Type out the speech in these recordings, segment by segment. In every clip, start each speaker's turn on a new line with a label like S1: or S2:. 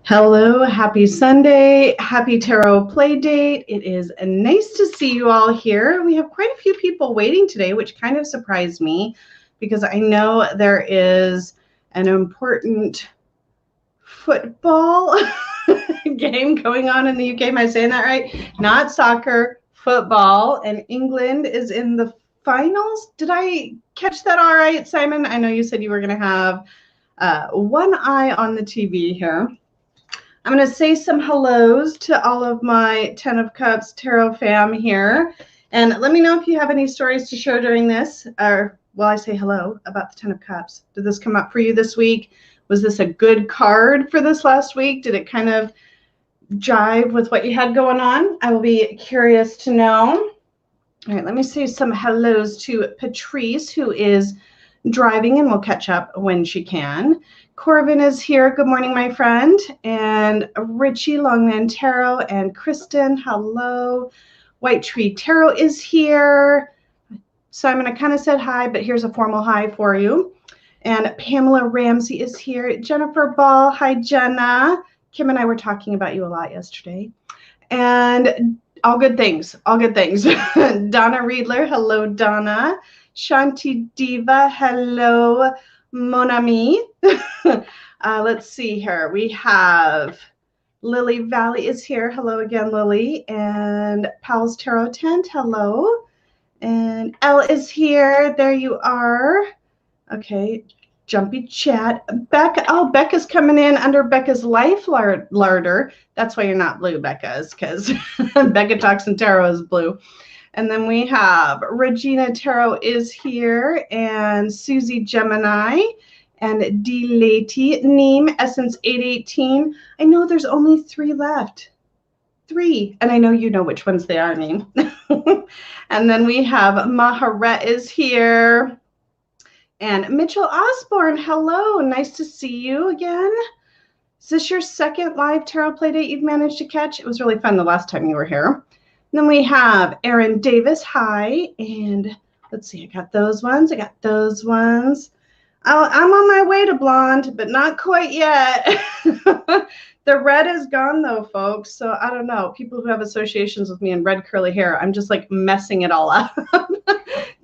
S1: Hello, happy Sunday, happy tarot play date. It is nice to see you all here. We have quite a few people waiting today, which kind of surprised me because I know there is an important football game going on in the UK. Am I saying that right? Not soccer, football, and England is in the finals. Did I catch that all right, Simon? I know you said you were going to have one eye on the TV here. I'm going to say some hellos to all of my Ten of Cups tarot fam here. And let me know if you have any stories to share during this, or while I say hello about the Ten of Cups. Did this come up for you this week? Was this a good card for this last week? Did it kind of jive with what you had going on? I will be curious to know. All right, let me say some hellos to Patrice, who is driving, and we'll catch up when she can. Corvin is here. Good morning, my friend. And Richie, Longman Tarot, and Kristen, hello. White Tree Tarot is here. Simon, I kind of said hi, but here's a formal hi for you. And Pamela Ramsey is here. Jennifer Ball, hi, Jenna. Kim and I were talking about you a lot yesterday. And all good things, all good things. Donna Riedler, hello, Donna. Shanti Diva, hello, mon ami. Let's see here. We have Lily Valley is here. Hello again, Lily. And Powell's Tarot Tent, hello. And Elle is here. There you are. Okay, jumpy chat. Becca, oh, Becca's coming in under Becca's Life Larder. That's why you're not blue, Becca, is because Becca Talks and Tarot is blue. And then we have Regina Tarot is here, and Susie Gemini, and D. Lady, Neem, Essence 818. I know there's only 3 left. 3. And I know you know which ones they are, Neem. And then we have Maharet is here. And Mitchell Osborne, hello. Nice to see you again. Is this your second live tarot play date you've managed to catch? It was really fun the last time you were here. Then we have Erin Davis, hi, and let's see, I got those ones, I'm on my way to blonde, but not quite yet. The red is gone though, folks, so I don't know. People who have associations with me in red curly hair, I'm just like messing it all up.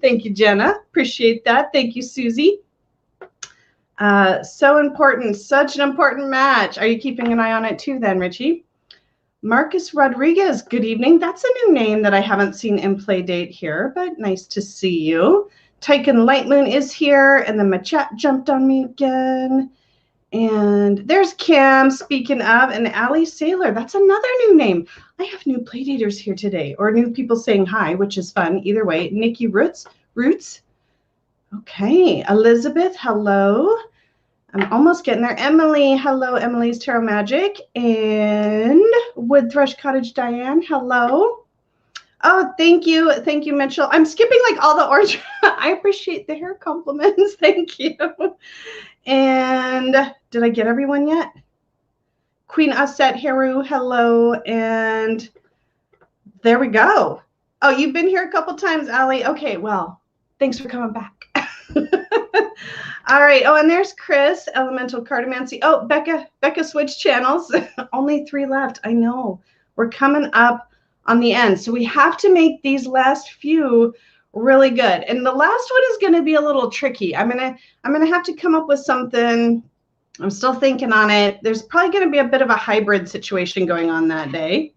S1: Thank you, Jenna, appreciate that. Thank you, Susie. So important, such an important match. Are you keeping an eye on it too then, Richie? Marcus Rodriguez, good evening. That's a new name that I haven't seen in play date here, but nice to see you. Tyken Light Moon is here, and then my chat jumped on me again. And there's Cam, speaking of, and Allie Sailor. That's another new name. I have new play daters here today, or new people saying hi, which is fun. Either way, Nikki Roots. Okay, Elizabeth, hello. I'm almost getting there. Emily, hello, Emily's Tarot Magic. And Wood Thrush Cottage Diane, hello. Oh, thank you, Mitchell. I'm skipping like all the orange. I appreciate the hair compliments. Thank you. And did I get everyone yet? Queen Aset Heru, hello. And there we go. Oh, you've been here a couple times, Allie. Okay, well, thanks for coming back. All right. Oh, and there's Chris, Elemental Cartomancy. Oh, Becca switched channels. Only 3 left. I know. We're coming up on the end. So we have to make these last few really good. And the last one is going to be a little tricky. I'm gonna have to come up with something. I'm still thinking on it. There's probably going to be a bit of a hybrid situation going on that day.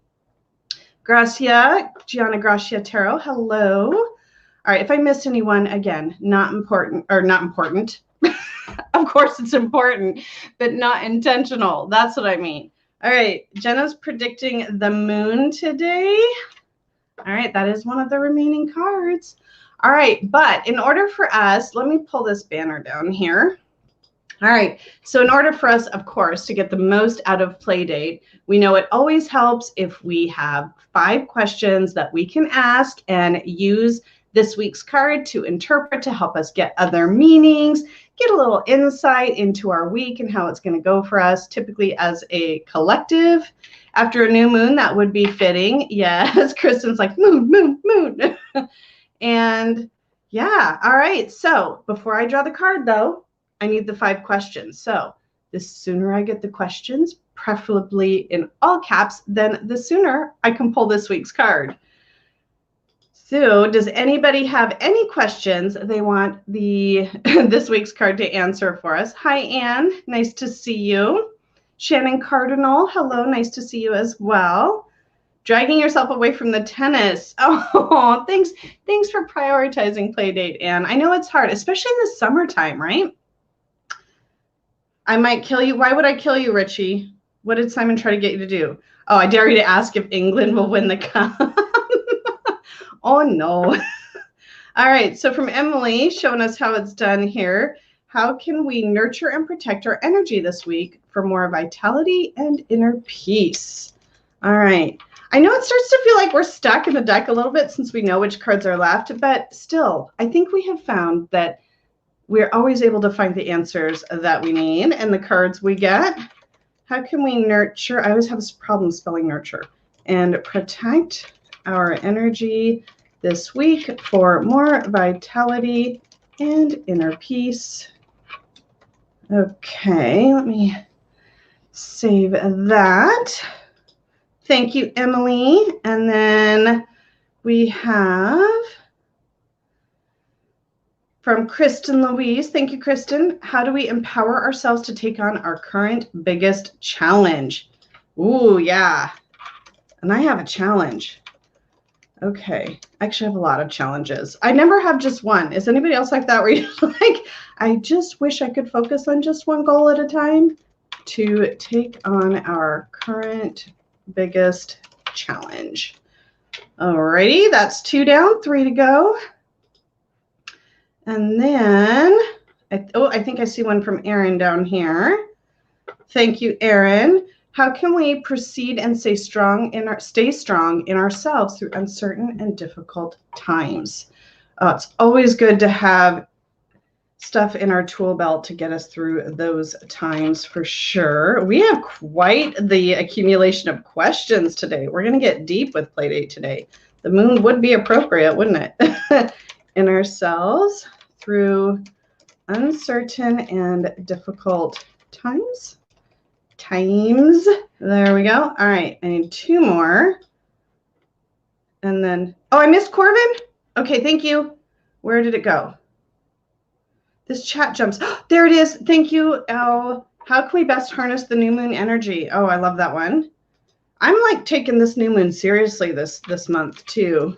S1: Gracia, Gianna Gracia Tarot, hello. All right, if I missed anyone, again, not important. Of course it's important, but not intentional. That's what I mean. All right, Jenna's predicting the moon today. All right, that is one of the remaining cards. All right, but in order for us, let me pull this banner down here. All right, so in order for us, of course, to get the most out of Playdate, we know it always helps if we have 5 questions that we can ask and use this week's card to interpret, to help us get other meanings, get a little insight into our week and how it's going to go for us, typically as a collective. After a new moon, that would be fitting. Yes, Kristen's like, moon. And yeah, all right. So before I draw the card, though, I need the 5 questions. So The sooner I get the questions, preferably in all caps, then the sooner I can pull this week's card. So does anybody have any questions they want this week's card to answer for us? Hi, Anne. Nice to see you. Shannon Cardinal. Hello. Nice to see you as well. Dragging yourself away from the tennis. Oh, thanks. Thanks for prioritizing Playdate, Anne. I know it's hard, especially in the summertime, right? I might kill you. Why would I kill you, Richie? What did Simon try to get you to do? Oh, I dare you to ask if England will win the cup. Oh, no. All right. So from Emily, showing us how it's done here. How can we nurture and protect our energy this week for more vitality and inner peace? All right. I know it starts to feel like we're stuck in the deck a little bit since we know which cards are left, but still, I think we have found that we're always able to find the answers that we need in the cards we get. How can we nurture? I always have this problem spelling nurture. And protect our energy this week for more vitality and inner peace. Okay, let me save that. Thank you, Emily. And then we have from Kristen Louise. Thank you, Kristen. How do we empower ourselves to take on our current biggest challenge? Ooh, yeah. And I have a challenge. Okay. I actually have a lot of challenges. I never have just one. Is anybody else like that where you're like, I just wish I could focus on just one goal at a time? To take on our current biggest challenge. Alrighty, that's 2 down, 3 to go. And then, I think I see one from Erin down here. Thank you, Erin. How can we proceed and stay strong in ourselves through uncertain and difficult times? It's always good to have stuff in our tool belt to get us through those times for sure. We have quite the accumulation of questions today. We're going to get deep with Playdate today. The moon would be appropriate, wouldn't it? In ourselves through uncertain and difficult times. There we go. All right, I need 2 more. And then, oh, I missed Corbin? Okay, thank you. Where did it go? This chat jumps. There it is. Thank you, Elle. How can we best harness the new moon energy? Oh, I love that one. I'm like taking this new moon seriously this month too.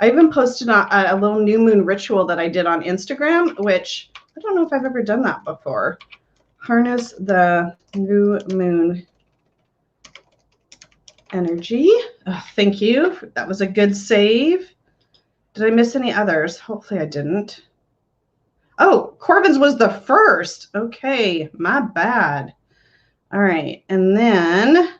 S1: I even posted a little new moon ritual that I did on Instagram, which I don't know if I've ever done that before. Harness the new moon energy. Oh, thank you. That was a good save. Did I miss any others? Hopefully I didn't. Oh, Corbin's was the first. Okay, my bad. All right, and then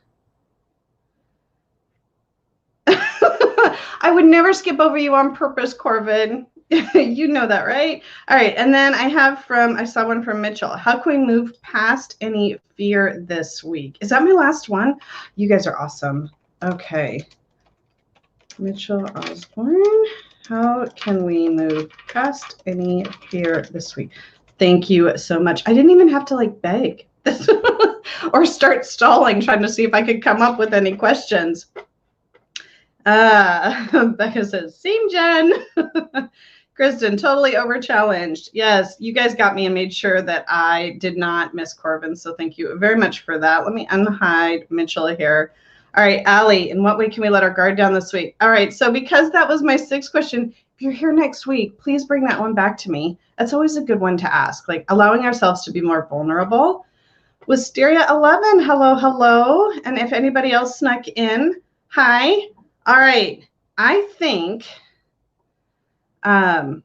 S1: I would never skip over you on purpose, Corbin. You know that, right? All right, and then I saw one from Mitchell. How can we move past any fear this week? Is that my last one? You guys are awesome. Okay. Mitchell Osborne. How can we move past any fear this week? Thank you so much. I didn't even have to like beg or start stalling, trying to see if I could come up with any questions. Becca says, same Jen. Kristen, totally over challenged. Yes, you guys got me and made sure that I did not miss Corbin. So thank you very much for that. Let me unhide Mitchell here. All right, Allie, in what way can we let our guard down this week? All right, so because that was my 6th question, if you're here next week, please bring that one back to me. That's always a good one to ask, like allowing ourselves to be more vulnerable. Wisteria 11, hello, hello. And if anybody else snuck in, hi. All right, I think, oh,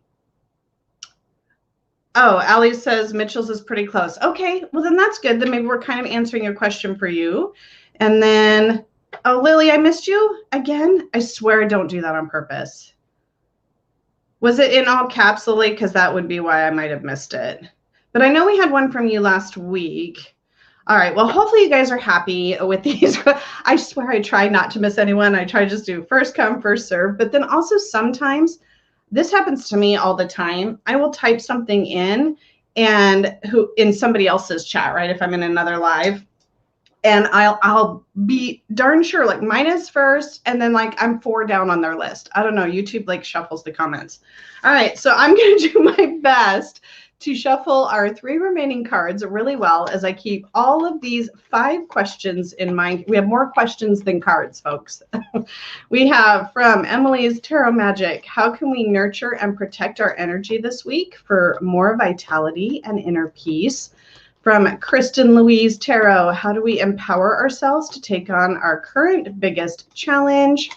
S1: Allie says Mitchell's is pretty close. Okay, well then that's good. Then maybe we're kind of answering a question for you. And then, oh, Lily, I missed you again. I swear I don't do that on purpose. Was it in all caps, Lily? Because that would be why I might have missed it. But I know we had one from you last week. All right, well, hopefully you guys are happy with these. I swear I try not to miss anyone. I try to just do first come, first serve. But then also sometimes, this happens to me all the time, I will type something in and who in somebody else's chat, right? If I'm in another live, and I'll be darn sure like mine is first, and then like I'm 4 down on their list. I don't know. YouTube like shuffles the comments. All right, so I'm going to do my best to shuffle our 3 remaining cards really well as I keep all of these 5 questions in mind. We have more questions than cards, folks. We have from Emily's Tarot Magic, how can we nurture and protect our energy this week for more vitality and inner peace? From Kristen Louise Tarot, how do we empower ourselves to take on our current biggest challenge?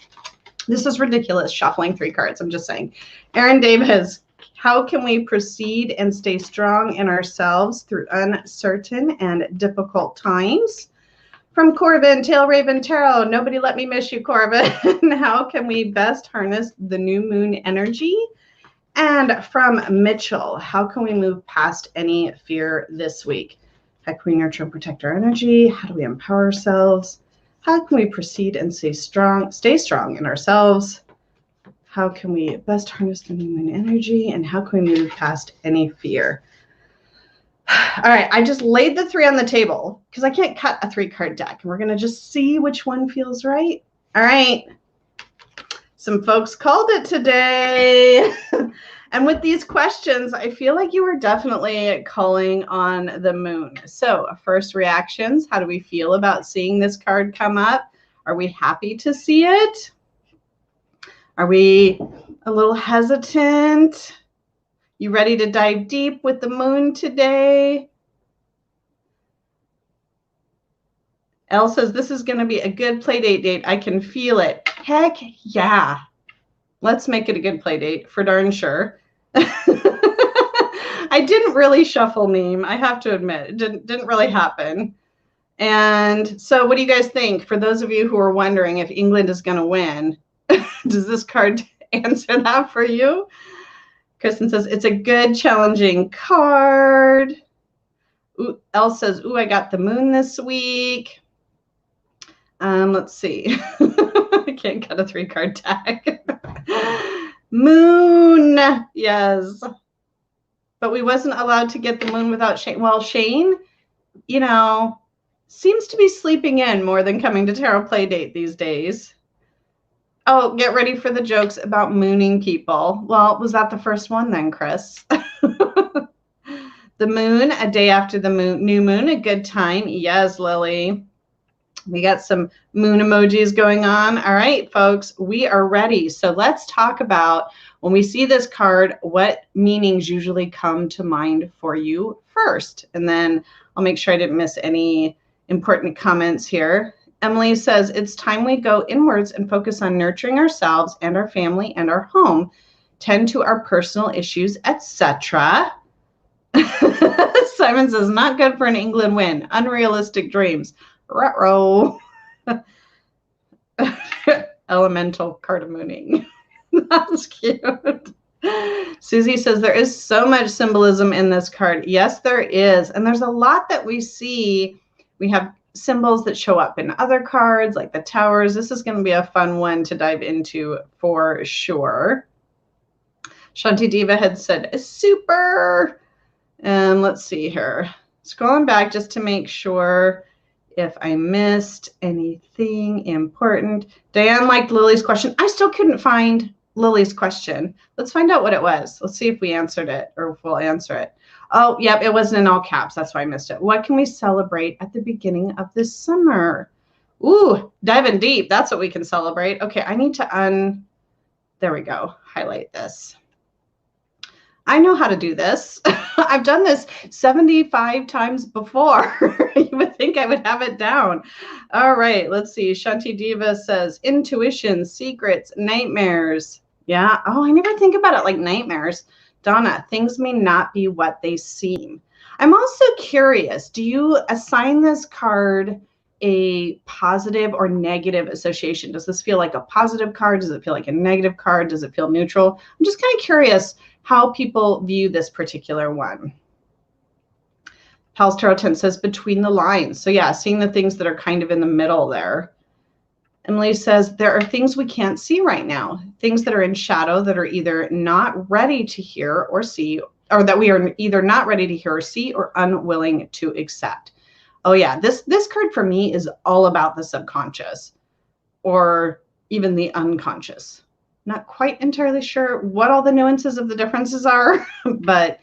S1: This is ridiculous, shuffling 3 cards, I'm just saying. Erin Davis, how can we proceed and stay strong in ourselves through uncertain and difficult times? From Corbin, Tail Raven Tarot, nobody let me miss you, Corbin. How can we best harness the new moon energy? And from Mitchell, how can we move past any fear this week? How can we nurture and protect our energy? How do we empower ourselves? How can we proceed and stay strong in ourselves? How can we best harness the new moon energy? And how can we move past any fear? All right, I just laid the 3 on the table because I can't cut a 3-card deck. And we're going to just see which one feels right. All right. Some folks called it today. And with these questions, I feel like you were definitely calling on the moon. So first reactions, how do we feel about seeing this card come up? Are we happy to see it? Are we a little hesitant? You ready to dive deep with the moon today? Elle says, this is going to be a good play date. I can feel it. Heck yeah. Let's make it a good play date for darn sure. I didn't really shuffle Neem, I have to admit. It didn't really happen. And so what do you guys think? For those of you who are wondering if England is going to win, does this card answer that for you? Kristen says, it's a good, challenging card. Ooh, Elle says, ooh, I got the moon this week. Let's see. I can't cut a 3-card deck. Moon, yes. But we wasn't allowed to get the moon without Shane. Well, Shane, you know, seems to be sleeping in more than coming to Tarot Playdate these days. Oh, get ready for the jokes about mooning people. Well, was that the first one then, Chris? The moon, a day after the new moon, a good time. Yes, Lily. We got some moon emojis going on. All right, folks, we are ready. So let's talk about, when we see this card, what meanings usually come to mind for you first. And then I'll make sure I didn't miss any important comments here. Emily says, it's time we go inwards and focus on nurturing ourselves and our family and our home, tend to our personal issues, etc. Simon says, not good for an England win. Unrealistic dreams. Ruh-roh. Elemental card of mooning. That's cute. Susie says, there is so much symbolism in this card. Yes, there is. And there's a lot that we see. We have symbols that show up in other cards, like the towers. This is going to be a fun one to dive into for sure. Shanti Diva had said, super. And let's see here. Scrolling back just to make sure if I missed anything important. Diane liked Lily's question. I still couldn't find Lily's question. Let's find out what it was. Let's see if we answered it or if we'll answer it. Oh, yep, it wasn't in all caps. That's why I missed it. What can we celebrate at the beginning of this summer? Ooh, diving deep. That's what we can celebrate. Okay, I need to there we go. Highlight this. I know how to do this. I've done this 75 times before. You would think I would have it down. All right, let's see. Shanti Diva says, intuition, secrets, nightmares. Yeah. Oh, I never think about it like nightmares. Donna, things may not be what they seem. I'm also curious, do you assign this card a positive or negative association? Does this feel like a positive card? Does it feel like a negative card? Does it feel neutral? I'm just kind of curious how people view this particular one. Pal's Tarot Tent says between the lines. So yeah, seeing the things that are kind of in the middle there. Emily says there are things we can't see right now, things that are in shadow that are either not ready to hear or see or that we are either not ready to hear or see or unwilling to accept. Oh yeah, this card for me is all about the subconscious or even the unconscious. Not quite entirely sure what all the nuances of the differences are, but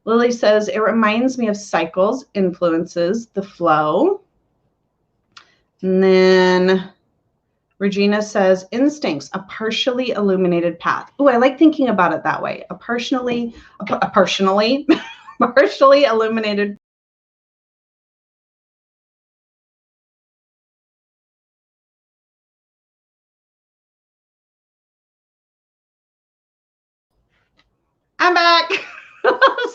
S1: Lily says, it reminds me of cycles, influences, the flow. And then Regina says, instincts, a partially illuminated path. Oh, I like thinking about it that way. A partially illuminated. I'm back.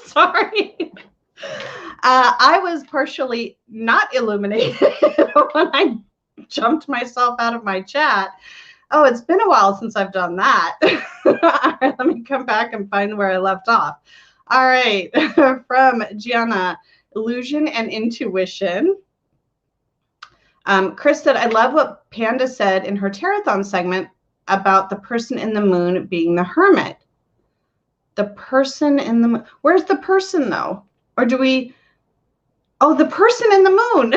S1: Sorry. I was partially not illuminated when I jumped myself out of my chat. Oh, it's been a while since I've done that. All right, let me come back and find where I left off. All right, from Gianna, illusion and intuition. Chris said, I love what Panda said in her Tarot-thon segment about the person in the moon being the hermit. The person in the moon. Where's the person, though? Or do we... Oh, the person in the moon.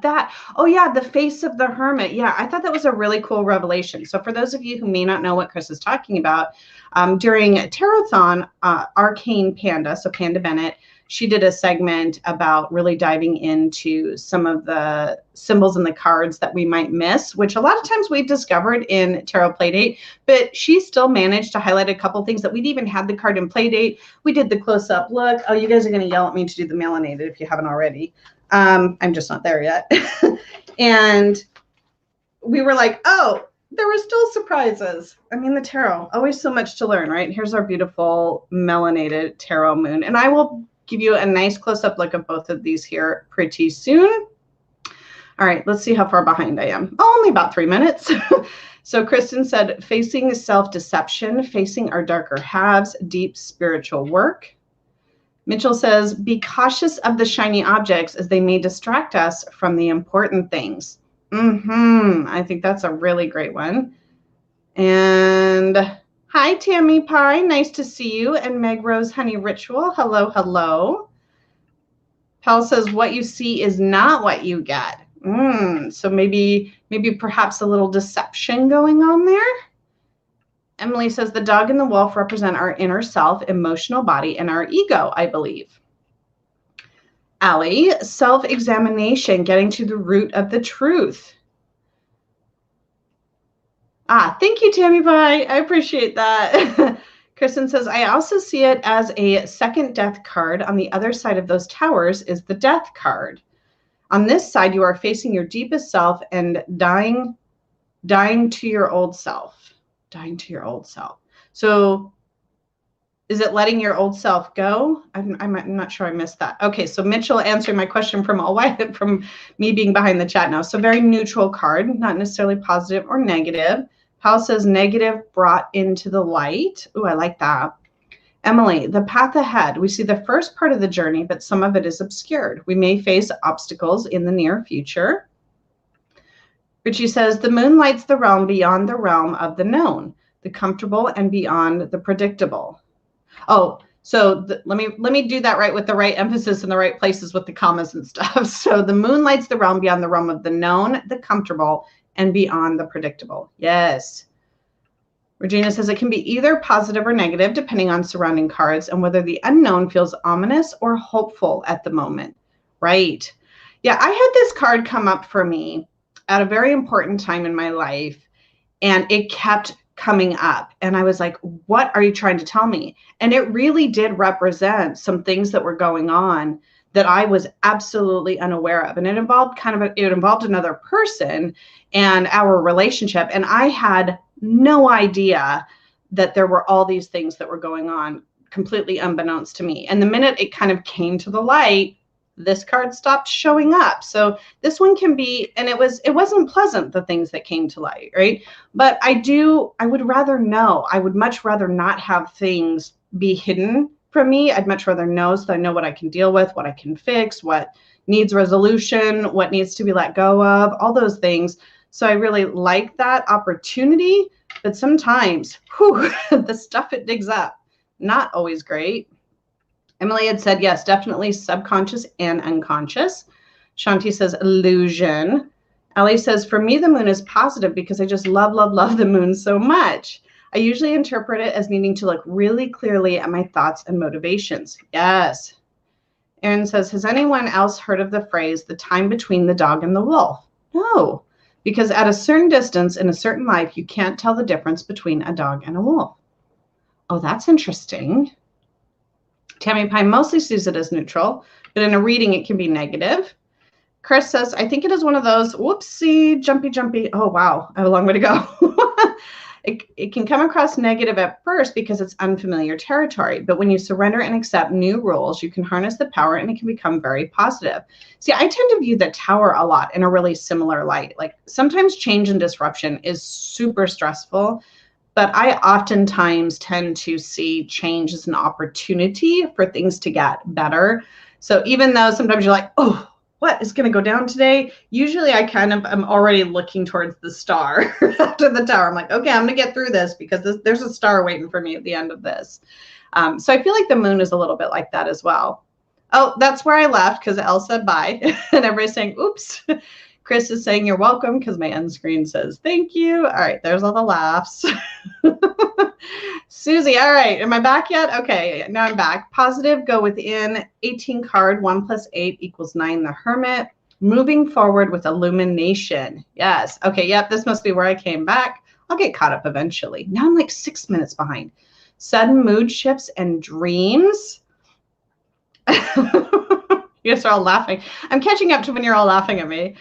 S1: That, oh yeah, the face of the hermit. Yeah, I thought that was a really cool revelation. So for those of you who may not know what Chris is talking about, during Tarot-thon, Arcane Panda, so Panda Bennett, she did a segment about really diving into some of the symbols and the cards that we might miss, which a lot of times we've discovered in Tarot Playdate, but she still managed to highlight a couple things that we'd even had the card in Playdate. We did the close-up look. Oh, you guys are going to yell at me to do the melanated if you haven't already. I'm just not there yet. And we were like, oh, there were still surprises. I mean, the tarot, always so much to learn, right? Here's our beautiful melanated tarot moon. And I will give you a nice close-up look of both of these here pretty soon. All right, let's see how far behind I am. Oh, only about 3 minutes. So Kristen said, facing self-deception, facing our darker halves, deep spiritual work. Mitchell says, be cautious of the shiny objects as they may distract us from the important things. I think that's a really great one. And hi, Tammy Pie. Nice to see you. And Meg Rose Honey Ritual. Hello, hello. Pal says, what you see is not what you get. So maybe perhaps a little deception going on there. Emily says, the dog and the wolf represent our inner self, emotional body, and our ego, I believe. Allie, self-examination, getting to the root of the truth. Thank you, Tammy Pie. I appreciate that. Kristen says, I also see it as a second death card. On the other side of those towers is the death card. On this side, you are facing your deepest self and dying to your old self. Dying to your old self. So is it letting your old self go? I'm not sure I missed that. Okay, so Mitchell answering my question from me being behind the chat now. So very neutral card, not necessarily positive or negative. Hal says negative brought into the light. Ooh, I like that. Emily, the path ahead. We see the first part of the journey, but some of it is obscured. We may face obstacles in the near future. Richie says, the moon lights the realm beyond the realm of the known, the comfortable and beyond the predictable. Oh, so let me do that right with the right emphasis in the right places with the commas and stuff. So the moon lights the realm beyond the realm of the known, the comfortable, and beyond the predictable. Yes. Regina says it can be either positive or negative depending on surrounding cards and whether the unknown feels ominous or hopeful at the moment. Right. Yeah, I had this card come up for me at a very important time in my life, and it kept coming up. And I was like, what are you trying to tell me? And it really did represent some things that were going on that I was absolutely unaware of. And it involved another person and our relationship. And I had no idea that there were all these things that were going on completely unbeknownst to me. And the minute it kind of came to the light, this card stopped showing up. So this one can be, and it wasn't pleasant, the things that came to light, right? But I would rather know. I would much rather not have things be hidden from me. I'd much rather know, so I know what I can deal with, what I can fix, what needs resolution, what needs to be let go of, all those things. So I really like that opportunity, but sometimes, the stuff it digs up, not always great. Emily had said, yes, definitely subconscious and unconscious. Shanti says, illusion. Ellie says, for me, the moon is positive because I just love, love, love the moon so much. I usually interpret it as needing to look really clearly at my thoughts and motivations. Yes. Erin says, has anyone else heard of the phrase, the time between the dog and the wolf? No, because at a certain distance in a certain life, you can't tell the difference between a dog and a wolf. Oh, that's interesting. Tammy Pie mostly sees it as neutral, but in a reading, it can be negative. Chris says, I think it is one of those, whoopsie, jumpy. Oh, wow, I have a long way to go. It can come across negative at first because it's unfamiliar territory. But when you surrender and accept new rules, you can harness the power and it can become very positive. See, I tend to view the Tower a lot in a really similar light. Like sometimes change and disruption is super stressful, but I oftentimes tend to see change as an opportunity for things to get better. So even though sometimes you're like, oh, what is going to go down today? Usually I kind of am already looking towards the star after the Tower. I'm like, okay, I'm going to get through this because there's a star waiting for me at the end of this. So I feel like the moon is a little bit like that as well. Oh, that's where I left because Elle said bye. And everybody's saying, oops. Chris is saying you're welcome because my end screen says thank you. All right, there's all the laughs. Susie, all right, am I back yet? Okay, now I'm back. Positive, go within 18 card, 1 + 8 = 9, the Hermit. Moving forward with illumination. Yes, okay, yep, this must be where I came back. I'll get caught up eventually. Now I'm like 6 minutes behind. Sudden mood shifts and dreams. You guys are all laughing. I'm catching up to when you're all laughing at me.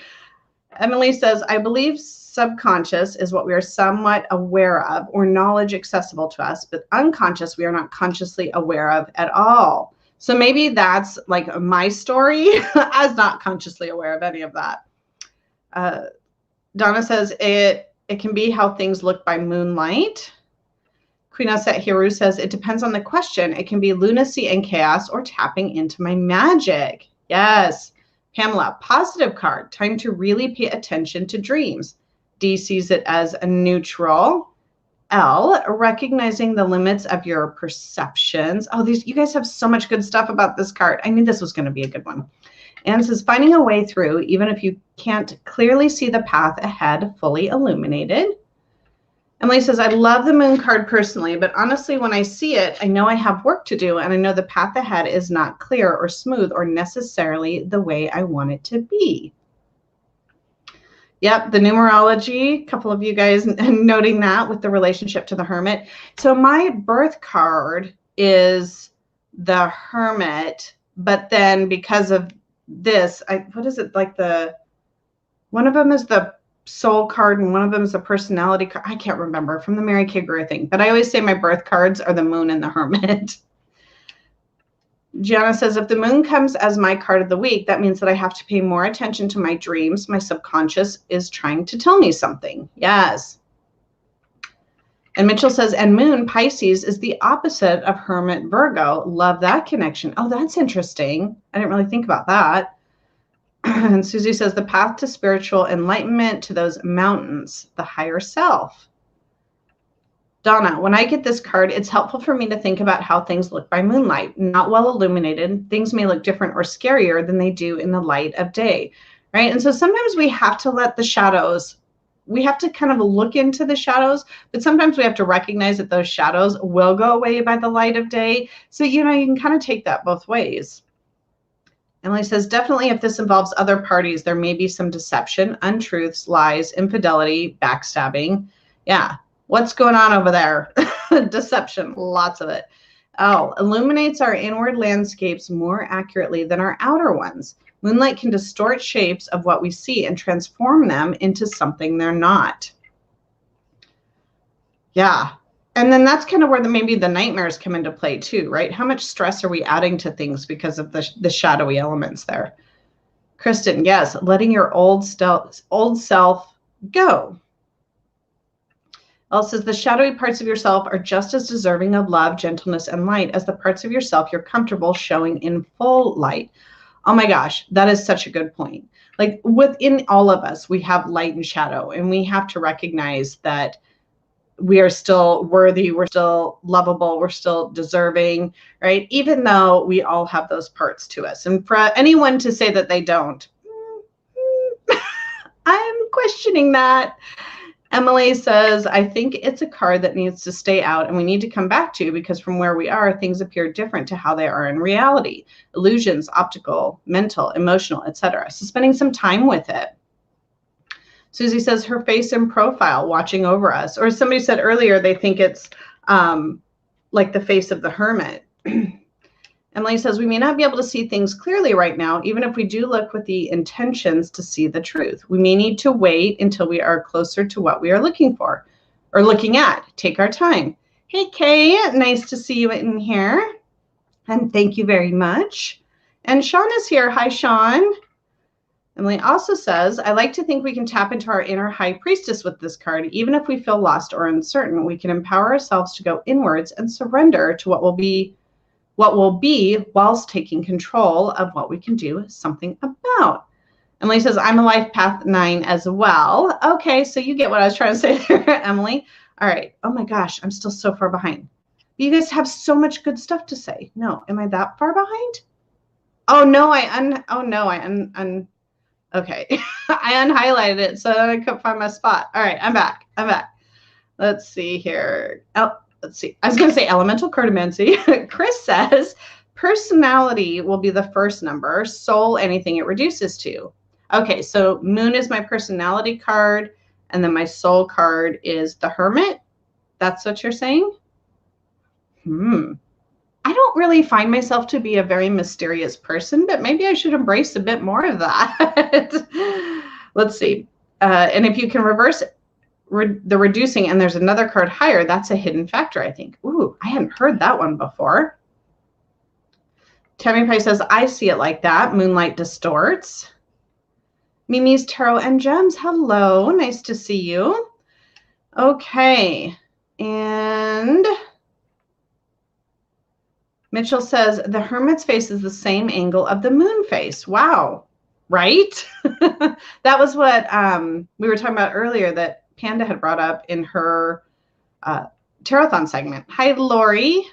S1: Emily says, I believe subconscious is what we are somewhat aware of or knowledge accessible to us, but unconscious we are not consciously aware of at all. So maybe that's like my story. I was not consciously aware of any of that. Donna says it can be how things look by moonlight. Queen Aset Hiru says it depends on the question. It can be lunacy and chaos or tapping into my magic. Yes. Pamela, positive card, time to really pay attention to dreams. D sees it as a neutral. L, recognizing the limits of your perceptions. Oh, you guys have so much good stuff about this card. I knew this was going to be a good one. Anne says, finding a way through, even if you can't clearly see the path ahead, fully illuminated. Emily says, I love the moon card personally, but honestly, when I see it, I know I have work to do, and I know the path ahead is not clear or smooth or necessarily the way I want it to be. Yep, the numerology, a couple of you guys noting that with the relationship to the Hermit. So my birth card is the Hermit, but then because of this, what is it, like one of them is the soul card and one of them is a personality card. I can't remember from the Mary Kay Greer thing, but I always say my birth cards are the moon and the Hermit. Gianna says, if the moon comes as my card of the week, that means that I have to pay more attention to my dreams. My subconscious is trying to tell me something. Yes. And Mitchell says, and moon Pisces is the opposite of Hermit Virgo. Love that connection. Oh, that's interesting. I didn't really think about that. And Susie says, the path to spiritual enlightenment, to those mountains, the higher self. Donna, when I get this card, it's helpful for me to think about how things look by moonlight. Not well illuminated, things may look different or scarier than they do in the light of day, right? And so sometimes we have to let the shadows, we have to kind of look into the shadows, but sometimes we have to recognize that those shadows will go away by the light of day. So, you can kind of take that both ways. Emily says, definitely if this involves other parties, there may be some deception, untruths, lies, infidelity, backstabbing. Yeah. What's going on over there? Deception, lots of it. Oh, illuminates our inward landscapes more accurately than our outer ones. Moonlight can distort shapes of what we see and transform them into something they're not. Yeah. And then that's kind of where maybe the nightmares come into play too, right? How much stress are we adding to things because of the shadowy elements there? Kristen, yes, letting your old self go. Elle says, the shadowy parts of yourself are just as deserving of love, gentleness, and light as the parts of yourself you're comfortable showing in full light. Oh my gosh, that is such a good point. Like within all of us, we have light and shadow, and we have to recognize that we are still worthy, we're still lovable, we're still deserving, right? Even though we all have those parts to us. And for anyone to say that they don't, I'm questioning that. Emily says, I think it's a card that needs to stay out and we need to come back to, because from where we are, things appear different to how they are in reality. Illusions, optical, mental, emotional, etc. So spending some time with it. Susie says, her face in profile watching over us. Or somebody said earlier, they think it's like the face of the hermit. Emily says, we may not be able to see things clearly right now, even if we do look with the intentions to see the truth. We may need to wait until we are closer to what we are looking for or looking at. Take our time. Hey, Kay, nice to see you in here. And thank you very much. And Sean is here. Hi, Sean. Emily also says, I like to think we can tap into our inner high priestess with this card. Even if we feel lost or uncertain, we can empower ourselves to go inwards and surrender to what will be whilst taking control of what we can do something about. Emily says, I'm a life path 9 as well. Okay, so you get what I was trying to say there, Emily. All right. Oh my gosh, I'm still so far behind. You guys have so much good stuff to say. No, am I that far behind? Oh no, okay. I unhighlighted it so that I couldn't find my spot. All right, I'm back. Let's see here. Let's see. I was going to say elemental cartomancy. Chris says personality will be the first number, soul anything it reduces to. Okay, so moon is my personality card, and then my soul card is the hermit. That's what you're saying? I don't really find myself to be a very mysterious person, but maybe I should embrace a bit more of that. Let's see. And if you can reverse the reducing and there's another card higher, that's a hidden factor, I think. Ooh, I hadn't heard that one before. Tammy Pie says, I see it like that. Moonlight distorts. Mimi's Tarot and Gems. Hello. Nice to see you. Okay. And Mitchell says, the hermit's face is the same angle of the moon face. Wow. Right? That was what we were talking about earlier that Panda had brought up in her Tarothon segment. Hi, Lori.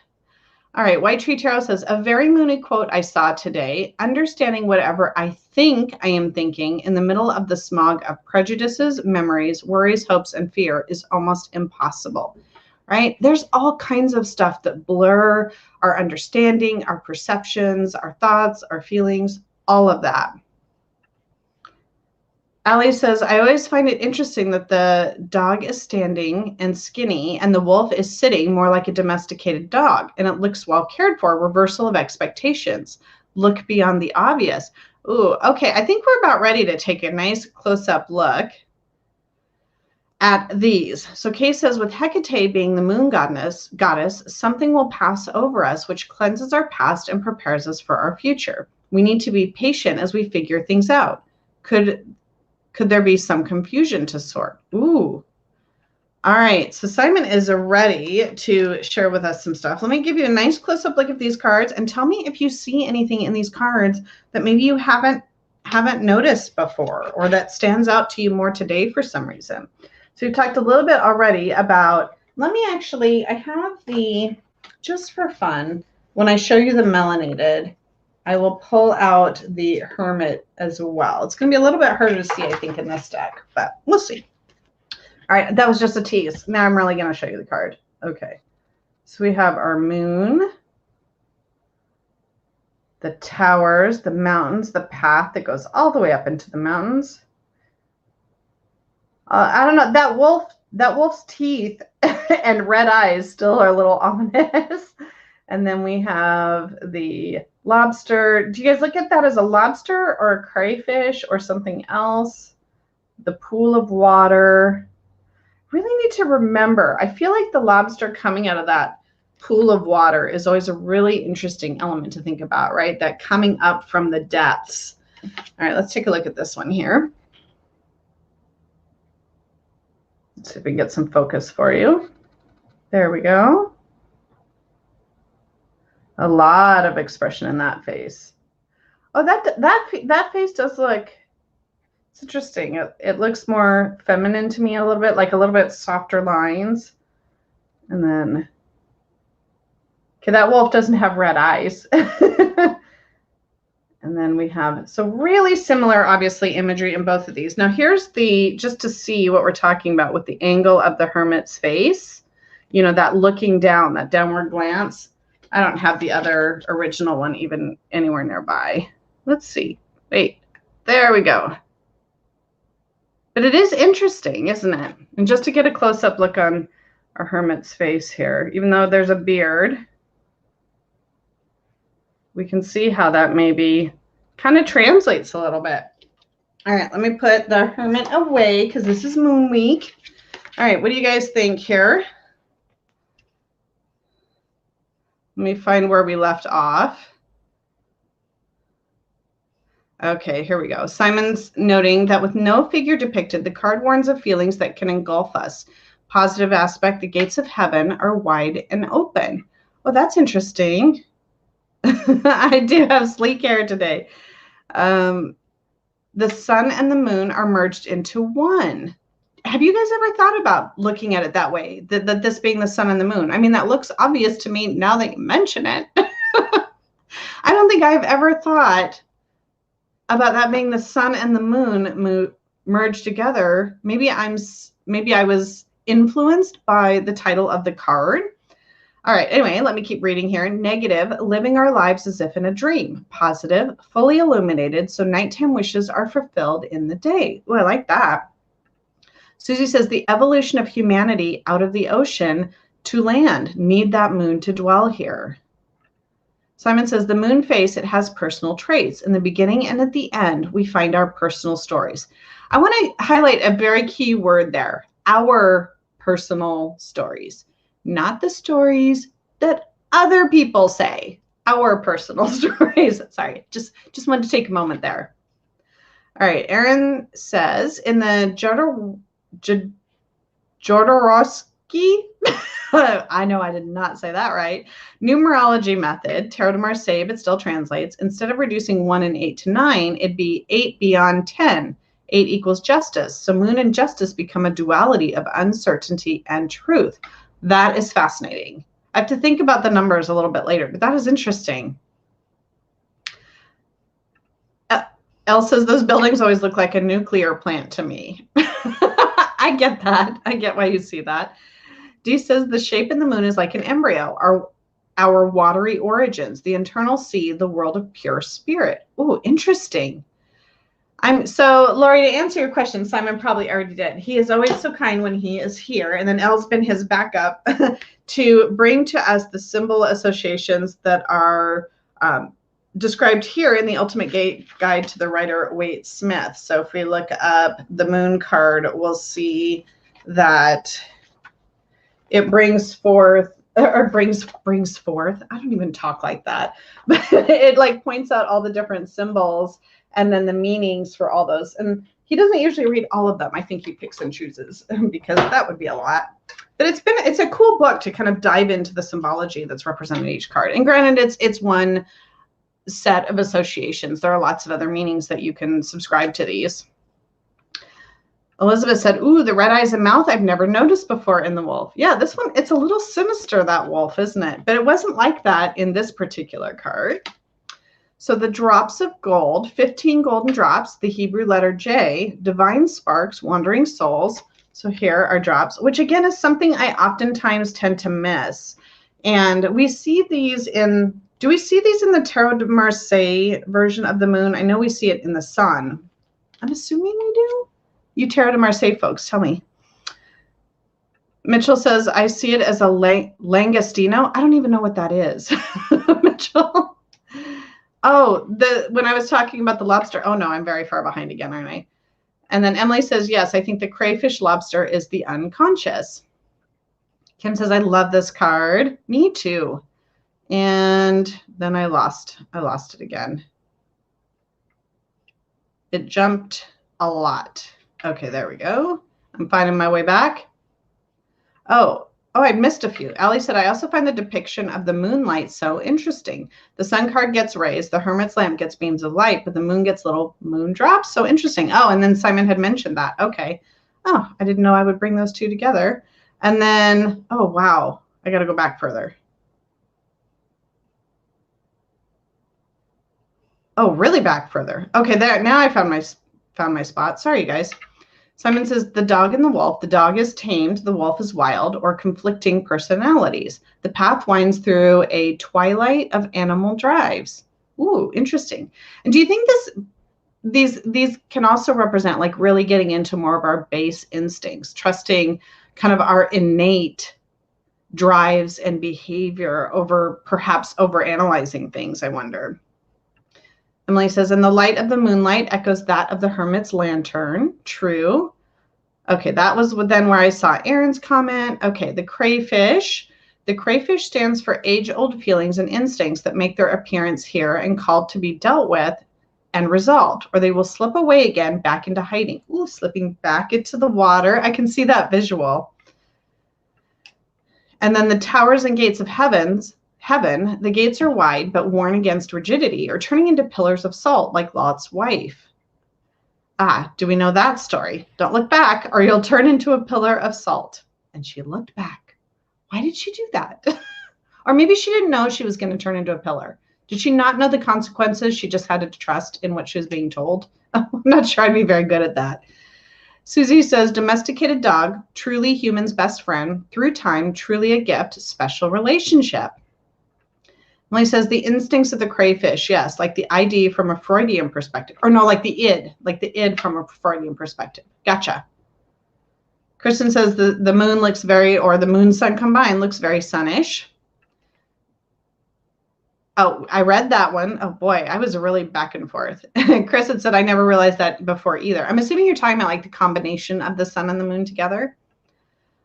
S1: All right, White Tree Tarot says, a very moony quote I saw today, understanding whatever I think I am thinking in the middle of the smog of prejudices, memories, worries, hopes, and fear is almost impossible, right? There's all kinds of stuff that blur our understanding, our perceptions, our thoughts, our feelings, all of that. Allie says, I always find it interesting that the dog is standing and skinny and the wolf is sitting more like a domesticated dog, and it looks well cared for. Reversal of expectations. Look beyond the obvious. Ooh, okay. I think we're about ready to take a nice close-up look at these. So Kay says, with Hecate being the moon goddess, something will pass over us, which cleanses our past and prepares us for our future. We need to be patient as we figure things out. Could there be some confusion to sort? Ooh. All right. So Simon is ready to share with us some stuff. Let me give you a nice close-up look at these cards and tell me if you see anything in these cards that maybe you haven't noticed before or that stands out to you more today for some reason. So we've talked a little bit already about, I have just for fun, when I show you the melanated, I will pull out the hermit as well. It's going to be a little bit harder to see, I think, in this deck, but we'll see. All right, that was just a tease. Now I'm really going to show you the card. Okay, so we have our moon, the towers, the mountains, the path that goes all the way up into the mountains. I don't know, that wolf's teeth and red eyes still are a little ominous. And then we have the lobster. Do you guys look at that as a lobster or a crayfish or something else? The pool of water. Really need to remember. I feel like the lobster coming out of that pool of water is always a really interesting element to think about, right? That coming up from the depths. All right, let's take a look at this one here. Let's see if we can get some focus for you. There we go. A lot of expression in that face. Oh, that face does look, it's interesting. It looks more feminine to me a little bit, like a little bit softer lines. And then, okay, that wolf doesn't have red eyes. And then we have, so really similar, obviously, imagery in both of these. Now here's the, just to see what we're talking about with the angle of the hermit's face, you know, that looking down, that downward glance. I don't have the other original one even anywhere nearby. Let's see. Wait, there we go. But it is interesting, isn't it? And just to get a close-up look on our hermit's face here, even though there's a beard, we can see how that maybe kind of translates a little bit. All right, let me put the hermit away because this is Moon Week. All right, what do you guys think here? Let me find where we left off. Okay, here we go. Simon's noting that with no figure depicted, the card warns of feelings that can engulf us. Positive aspect, the gates of heaven are wide and open. Oh, that's interesting. I do have sleek hair today. The sun and the moon are merged into one. Have you guys ever thought about looking at it that way? That this being the sun and the moon? I mean, that looks obvious to me now that you mention it. I don't think I've ever thought about that being the sun and the moon merged together. Maybe I was influenced by the title of the card. All right, anyway, let me keep reading here. Negative, living our lives as if in a dream. Positive, fully illuminated, so nighttime wishes are fulfilled in the day. Oh, I like that. Susie says, the evolution of humanity out of the ocean to land. Need that moon to dwell here. Simon says, the moon face, it has personal traits. In the beginning and at the end, we find our personal stories. I want to highlight a very key word there, our personal stories. Not the stories that other people say, our personal stories. Sorry, just wanted to take a moment there. All right, Erin says, in the Jodorowsky, I know I did not say that right, numerology method, Tarot de Marseille, but still translates, instead of reducing 1 and 8 to 9, it'd be 8 beyond 10. 8 equals justice. So moon and justice become a duality of uncertainty and truth. That is fascinating. I have to think about the numbers a little bit later, but that is interesting. Elle says, those buildings always look like a nuclear plant to me. I get that. I get why you see that. Dee says, the shape in the moon is like an embryo, our watery origins, the internal sea, the world of pure spirit. Oh, interesting. So, Lori, to answer your question, Simon probably already did. He is always so kind when he is here, and then Elle's been his backup to bring to us the symbol associations that are described here in the Ultimate Guide to the Rider-Waite Smith. So if we look up the moon card, we'll see that it brings forth, or brings forth, I don't even talk like that, but it like points out all the different symbols and then the meanings for all those. And he doesn't usually read all of them. I think he picks and chooses because that would be a lot. But it's a cool book to kind of dive into the symbology that's represented in each card. And granted, it's one set of associations. There are lots of other meanings that you can subscribe to these. Elizabeth said, ooh, the red eyes and mouth I've never noticed before in the wolf. Yeah, this one, it's a little sinister, that wolf, isn't it? But it wasn't like that in this particular card. So the drops of gold, 15 golden drops, the Hebrew letter J, divine sparks, wandering souls. So here are drops, which again is something I oftentimes tend to miss. And we see these in, do we see these in the Tarot de Marseille version of the moon? I know we see it in the sun. I'm assuming we do. You Tarot de Marseille folks, tell me. Mitchell says, I see it as a langostino. I don't even know what that is. Mitchell. Oh, when I was talking about the lobster. Oh, no, I'm very far behind again, aren't I? And then Emily says, yes, I think the crayfish lobster is the unconscious. Kim says, I love this card. Me too. And then I lost it again. It jumped a lot. Okay, there we go. I'm finding my way back. Oh, I missed a few. Allie said, I also find the depiction of the moonlight so interesting. The sun card gets rays, the hermit's lamp gets beams of light, but the moon gets little moon drops. So interesting. Oh, and then Simon had mentioned that. Okay. Oh, I didn't know I would bring those two together. And then, oh, wow, I got to go back further. Oh, really back further. Okay, there. Now I found my spot. Sorry, you guys. Simon says, the dog and the wolf. The dog is tamed, the wolf is wild, or conflicting personalities. The path winds through a twilight of animal drives. Ooh, interesting. And do you think these can also represent like really getting into more of our base instincts, trusting kind of our innate drives and behavior over perhaps over analyzing things, I wonder. Emily says, and the light of the moonlight echoes that of the hermit's lantern. True. Okay, that was then where I saw Aaron's comment. Okay, the crayfish. The crayfish stands for age-old feelings and instincts that make their appearance here and called to be dealt with and resolved, or they will slip away again back into hiding. Ooh, slipping back into the water. I can see that visual. And then the towers and gates of heaven, the gates are wide but worn against rigidity, or turning into pillars of salt like Lot's wife. Ah, do we know that story? Don't look back or you'll turn into a pillar of salt. And she looked back. Why did she do that? Or maybe she didn't know she was going to turn into a pillar. Did she not know the consequences? She just had to trust in what she was being told. I'm not sure I'd be very good at that. Susie says, domesticated dog, truly human's best friend, through time, truly a gift, special relationship. Emily says, the instincts of the crayfish, yes, like the ID from a Freudian perspective. Or no, like the id from a Freudian perspective. Gotcha. Kristen says the moon looks very, or the moon sun combined looks very sunnish. Oh, I read that one. Oh boy, I was really back and forth. Chris had said, I never realized that before either. I'm assuming you're talking about like the combination of the sun and the moon together.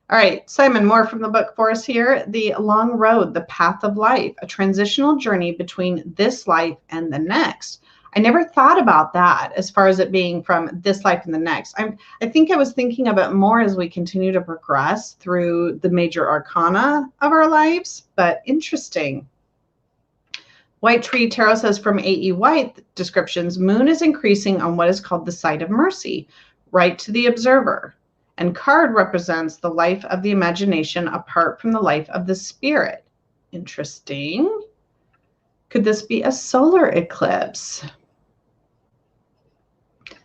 S1: All right, Simon, more from the book for us here. The long road, the path of life, a transitional journey between this life and the next. I never thought about that as far as it being from this life and the next. I think I was thinking of it more as we continue to progress through the major arcana of our lives, but interesting. White Tree Tarot says from A.E. White descriptions, moon is increasing on what is called the side of mercy, right to the observer. And card represents the life of the imagination apart from the life of the spirit. Interesting. Could this be a solar eclipse?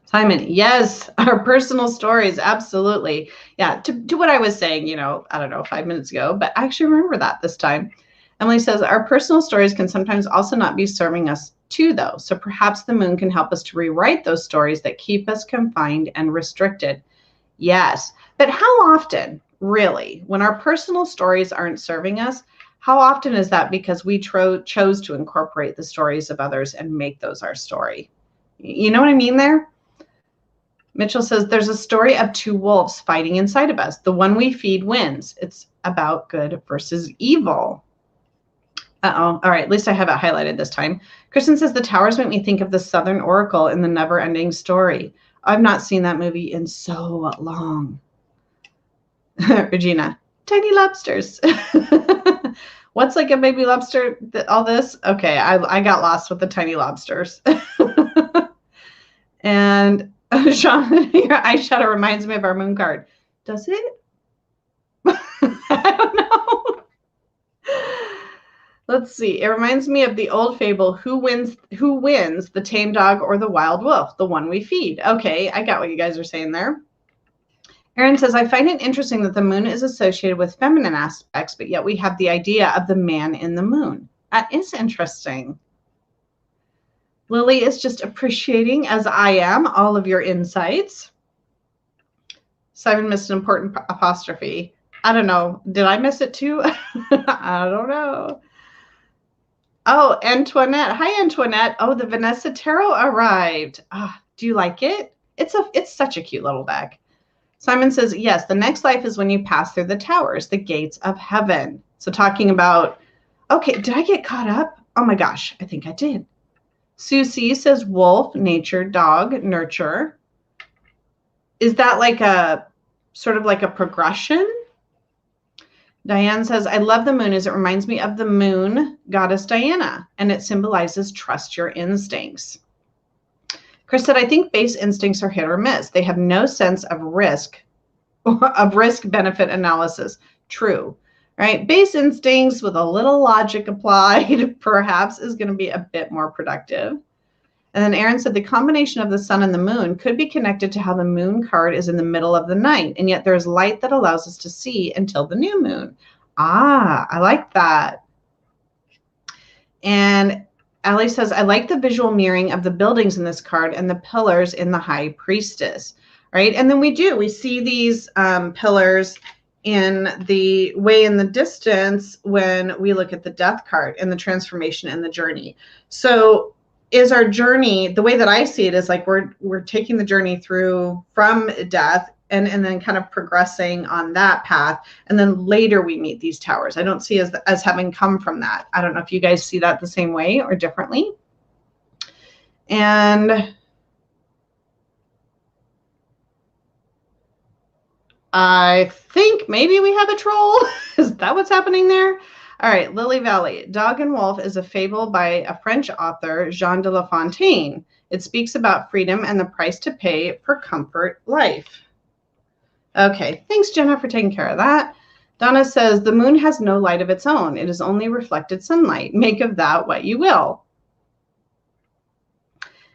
S1: Simon, yes, our personal stories, absolutely. Yeah, to what I was saying, I don't know, 5 minutes ago, but I actually remember that this time. Emily says, our personal stories can sometimes also not be serving us too, though. So perhaps the moon can help us to rewrite those stories that keep us confined and restricted. Yes, but how often, really, when our personal stories aren't serving us, how often is that because we chose to incorporate the stories of others and make those our story? You know what I mean there? Mitchell says, there's a story of two wolves fighting inside of us. The one we feed wins. It's about good versus evil. Uh-oh. All right, at least I have it highlighted this time. Kristen says, the towers make me think of the Southern Oracle in the Never-Ending Story. I've not seen that movie in so long. Regina, tiny lobsters. What's like a baby lobster? All this? Okay, I got lost with the tiny lobsters. And Sean, your eyeshadow reminds me of our moon card. Does it? I don't know. Let's see. It reminds me of the old fable, who wins, the tame dog or the wild wolf? The one we feed. Okay, I got what you guys are saying there. Erin says, I find it interesting that the moon is associated with feminine aspects, but yet we have the idea of the man in the moon. That is interesting. Lily is just appreciating, as I am, all of your insights. Simon missed an important apostrophe. I don't know. Did I miss it too? I don't know. Oh, Antoinette. Hi, Antoinette. Oh, the Vanessa Tarot arrived. Do you like it? It's such a cute little bag. Simon says, yes, the next life is when you pass through the towers, the gates of heaven. So talking about, okay, did I get caught up? Oh my gosh, I think I did. Susie says wolf, nature, dog, nurture. Is that like a sort of like a progression? Diane says, I love the moon as it reminds me of the moon goddess Diana, and it symbolizes trust your instincts. Chris said, I think base instincts are hit or miss. They have no sense of risk of risk-benefit analysis. True, right? Base instincts with a little logic applied, perhaps, is going to be a bit more productive. And then Aaron said the combination of the sun and the moon could be connected to how the moon card is in the middle of the night, and yet there's light that allows us to see until the new moon. Ah, I like that. And Allie says, I like the visual mirroring of the buildings in this card and the pillars in the High Priestess, right? And then we see these pillars in the way in the distance when we look at the death card and the transformation and the journey. So is our journey, the way that I see it is like we're taking the journey through from death and then kind of progressing on that path, and then later we meet these towers. I don't see as having come from that. I don't know if you guys see that the same way or differently. And I think maybe we have a troll. Is that what's happening there? All right, Lily Valley. Dog and Wolf is a fable by a French author, Jean de La Fontaine. It speaks about freedom and the price to pay for comfort life. Okay, thanks, Jenna, for taking care of that. Donna says, the moon has no light of its own. It is only reflected sunlight. Make of that what you will.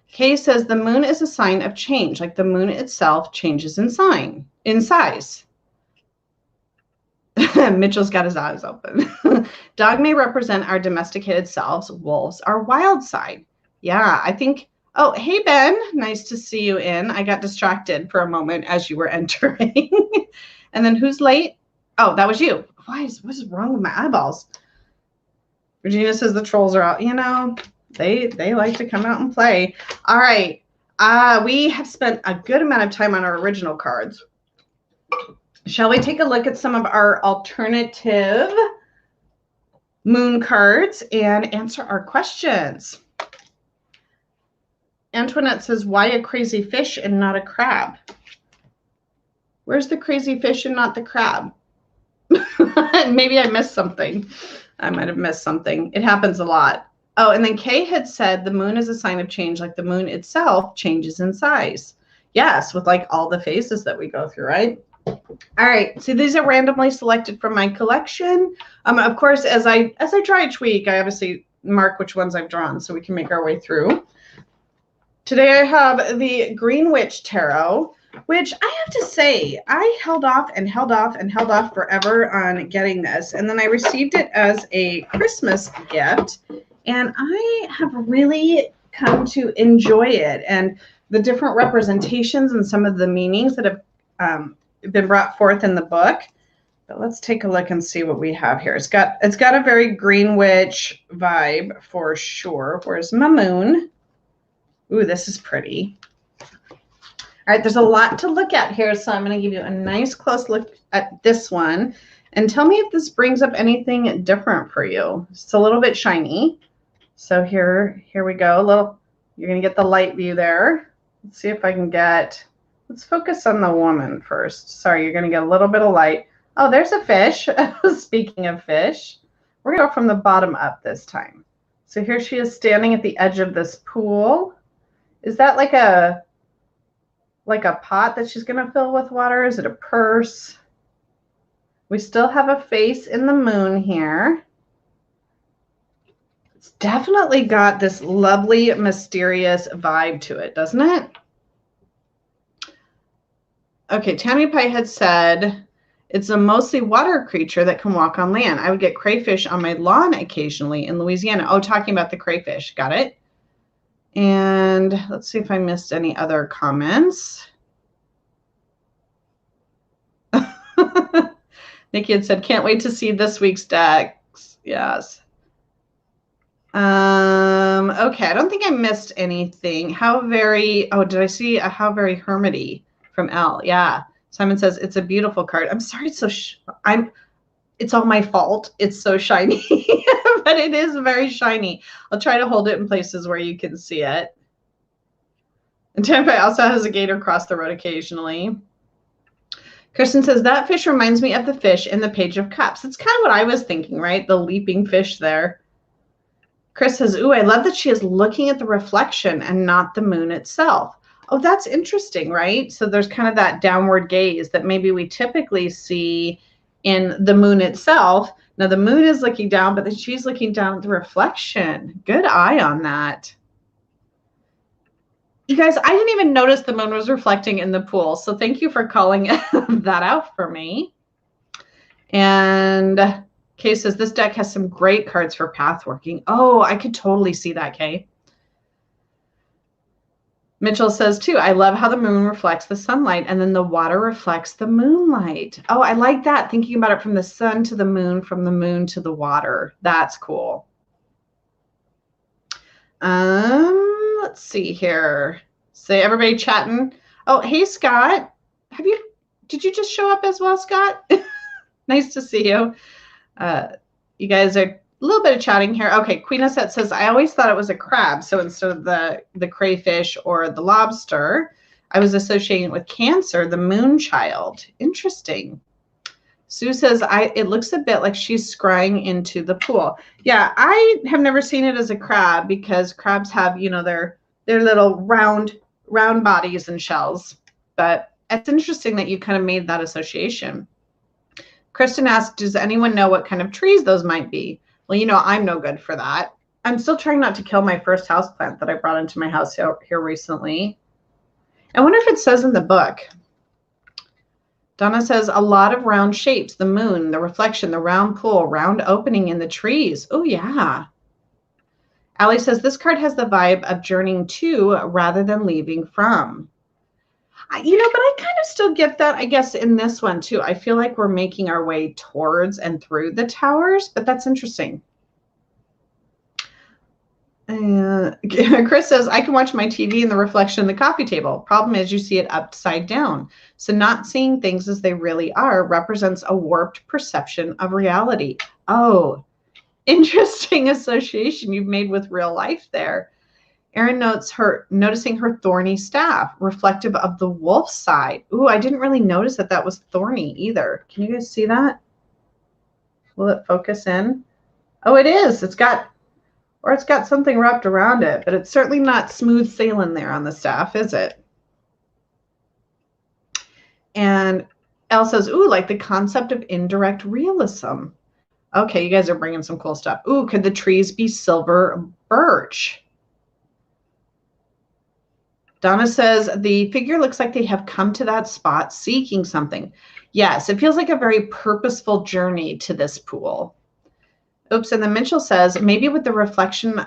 S1: Kay says, the moon is a sign of change, like the moon itself changes in size. Mitchell's got his eyes open. Dog may represent our domesticated selves. Wolves our wild side. Yeah, I think. Oh, hey, Ben. Nice to see you in. I got distracted for a moment as you were entering. And then who's late? Oh, that was you. What's wrong with my eyeballs? Regina says the trolls are out. You know, they like to come out and play. All right. We have spent a good amount of time on our original cards. Shall we take a look at some of our alternative moon cards and answer our questions? Antoinette says, why a crazy fish and not a crab? Where's the crazy fish and not the crab? Maybe I missed something. I might have missed something. It happens a lot. Oh, and then Kay had said the moon is a sign of change, like the moon itself changes in size. Yes, with like all the phases that we go through, right? All right, so these are randomly selected from my collection. Of course, as I draw each week, I obviously mark which ones I've drawn so we can make our way through. Today I have the Green Witch Tarot, which I have to say, I held off and held off and held off forever on getting this. And then I received it as a Christmas gift, and I have really come to enjoy it and the different representations and some of the meanings that have been brought forth in the book. But let's take a look and see what we have here. It's got a very Green Witch vibe for sure. Where's my moon? Ooh, this is pretty. All right, there's a lot to look at here, so I'm going to give you a nice close look at this one. And tell me if this brings up anything different for you. It's a little bit shiny. So here we go. You're going to get the light view there. Let's see if I can get, let's focus on the woman first. Sorry, you're going to get a little bit of light. Oh, there's a fish. Speaking of fish, we're going to go from the bottom up this time. So here she is standing at the edge of this pool. Is that like a pot that she's going to fill with water? Is it a purse? We still have a face in the moon here. It's definitely got this lovely, mysterious vibe to it, doesn't it? Okay, Tammy Pie had said, it's a mostly water creature that can walk on land. I would get crayfish on my lawn occasionally in Louisiana. Oh, talking about the crayfish. Got it. And let's see if I missed any other comments. Nikki had said, can't wait to see this week's decks. Yes. Okay, I don't think I missed anything. Did I see a How Very Hermity from Elle? Yeah. Simon says, it's a beautiful card. I'm sorry, it's all my fault. It's so shiny, but it is very shiny. I'll try to hold it in places where you can see it. And Tampa also has a gator cross the road occasionally. Kristen says, that fish reminds me of the fish in the Page of Cups. It's kind of what I was thinking, right? The leaping fish there. Chris says, ooh, I love that she is looking at the reflection and not the moon itself. Oh, that's interesting, right? So there's kind of that downward gaze that maybe we typically see in the moon itself. Now the moon is looking down, but then she's looking down at the reflection. Good eye on that. You guys, I didn't even notice the moon was reflecting in the pool. So thank you for calling that out for me. And Kay says, this deck has some great cards for path working. Oh, I could totally see that, Kay. Mitchell says, too, I love how the moon reflects the sunlight and then the water reflects the moonlight. Oh, I like that. Thinking about it from the sun to the moon, from the moon to the water. That's cool. Let's see here. Say everybody chatting. Oh, hey, Scott. Did you just show up as well, Scott? Nice to see you. You guys are a little bit of chatting here. Okay, Queen Asset says, I always thought it was a crab. So instead of the crayfish or the lobster, I was associating it with Cancer, the moon child. Interesting. Sue says, it looks a bit like she's scrying into the pool. Yeah, I have never seen it as a crab because crabs have, you know, their little round bodies and shells. But it's interesting that you kind of made that association. Kristen asked, does anyone know what kind of trees those might be? Well, you know, I'm no good for that. I'm still trying not to kill my first houseplant that I brought into my house here recently. I wonder if it says in the book. Donna says, a lot of round shapes, the moon, the reflection, the round pool, round opening in the trees. Oh, yeah. Allie says, this card has the vibe of journeying to rather than leaving from. You know, but I kind of still get that, I guess, in this one, too. I feel like we're making our way towards and through the towers, but that's interesting. Chris says, I can watch my TV in the reflection of the coffee table. Problem is you see it upside down. So not seeing things as they really are represents a warped perception of reality. Oh, interesting association you've made with real life there. Erin noticing her thorny staff, reflective of the wolf side. Ooh, I didn't really notice that was thorny either. Can you guys see that? Will it focus in? Oh, it is. It's got something wrapped around it, but it's certainly not smooth sailing there on the staff, is it? And Elle says, ooh, like the concept of indirect realism. Okay, you guys are bringing some cool stuff. Ooh, could the trees be silver birch? Donna says, the figure looks like they have come to that spot seeking something. Yes, it feels like a very purposeful journey to this pool. Oops, and then Mitchell says, maybe with the reflection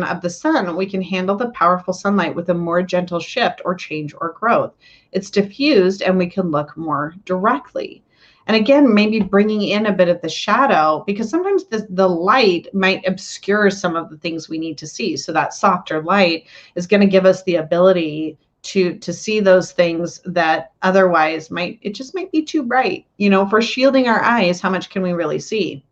S1: of the sun, we can handle the powerful sunlight with a more gentle shift or change or growth. It's diffused and we can look more directly. And again, maybe bringing in a bit of the shadow, because sometimes the light might obscure some of the things we need to see. So that softer light is going to give us the ability to see those things that otherwise might be too bright. You know, if we're shielding our eyes, how much can we really see?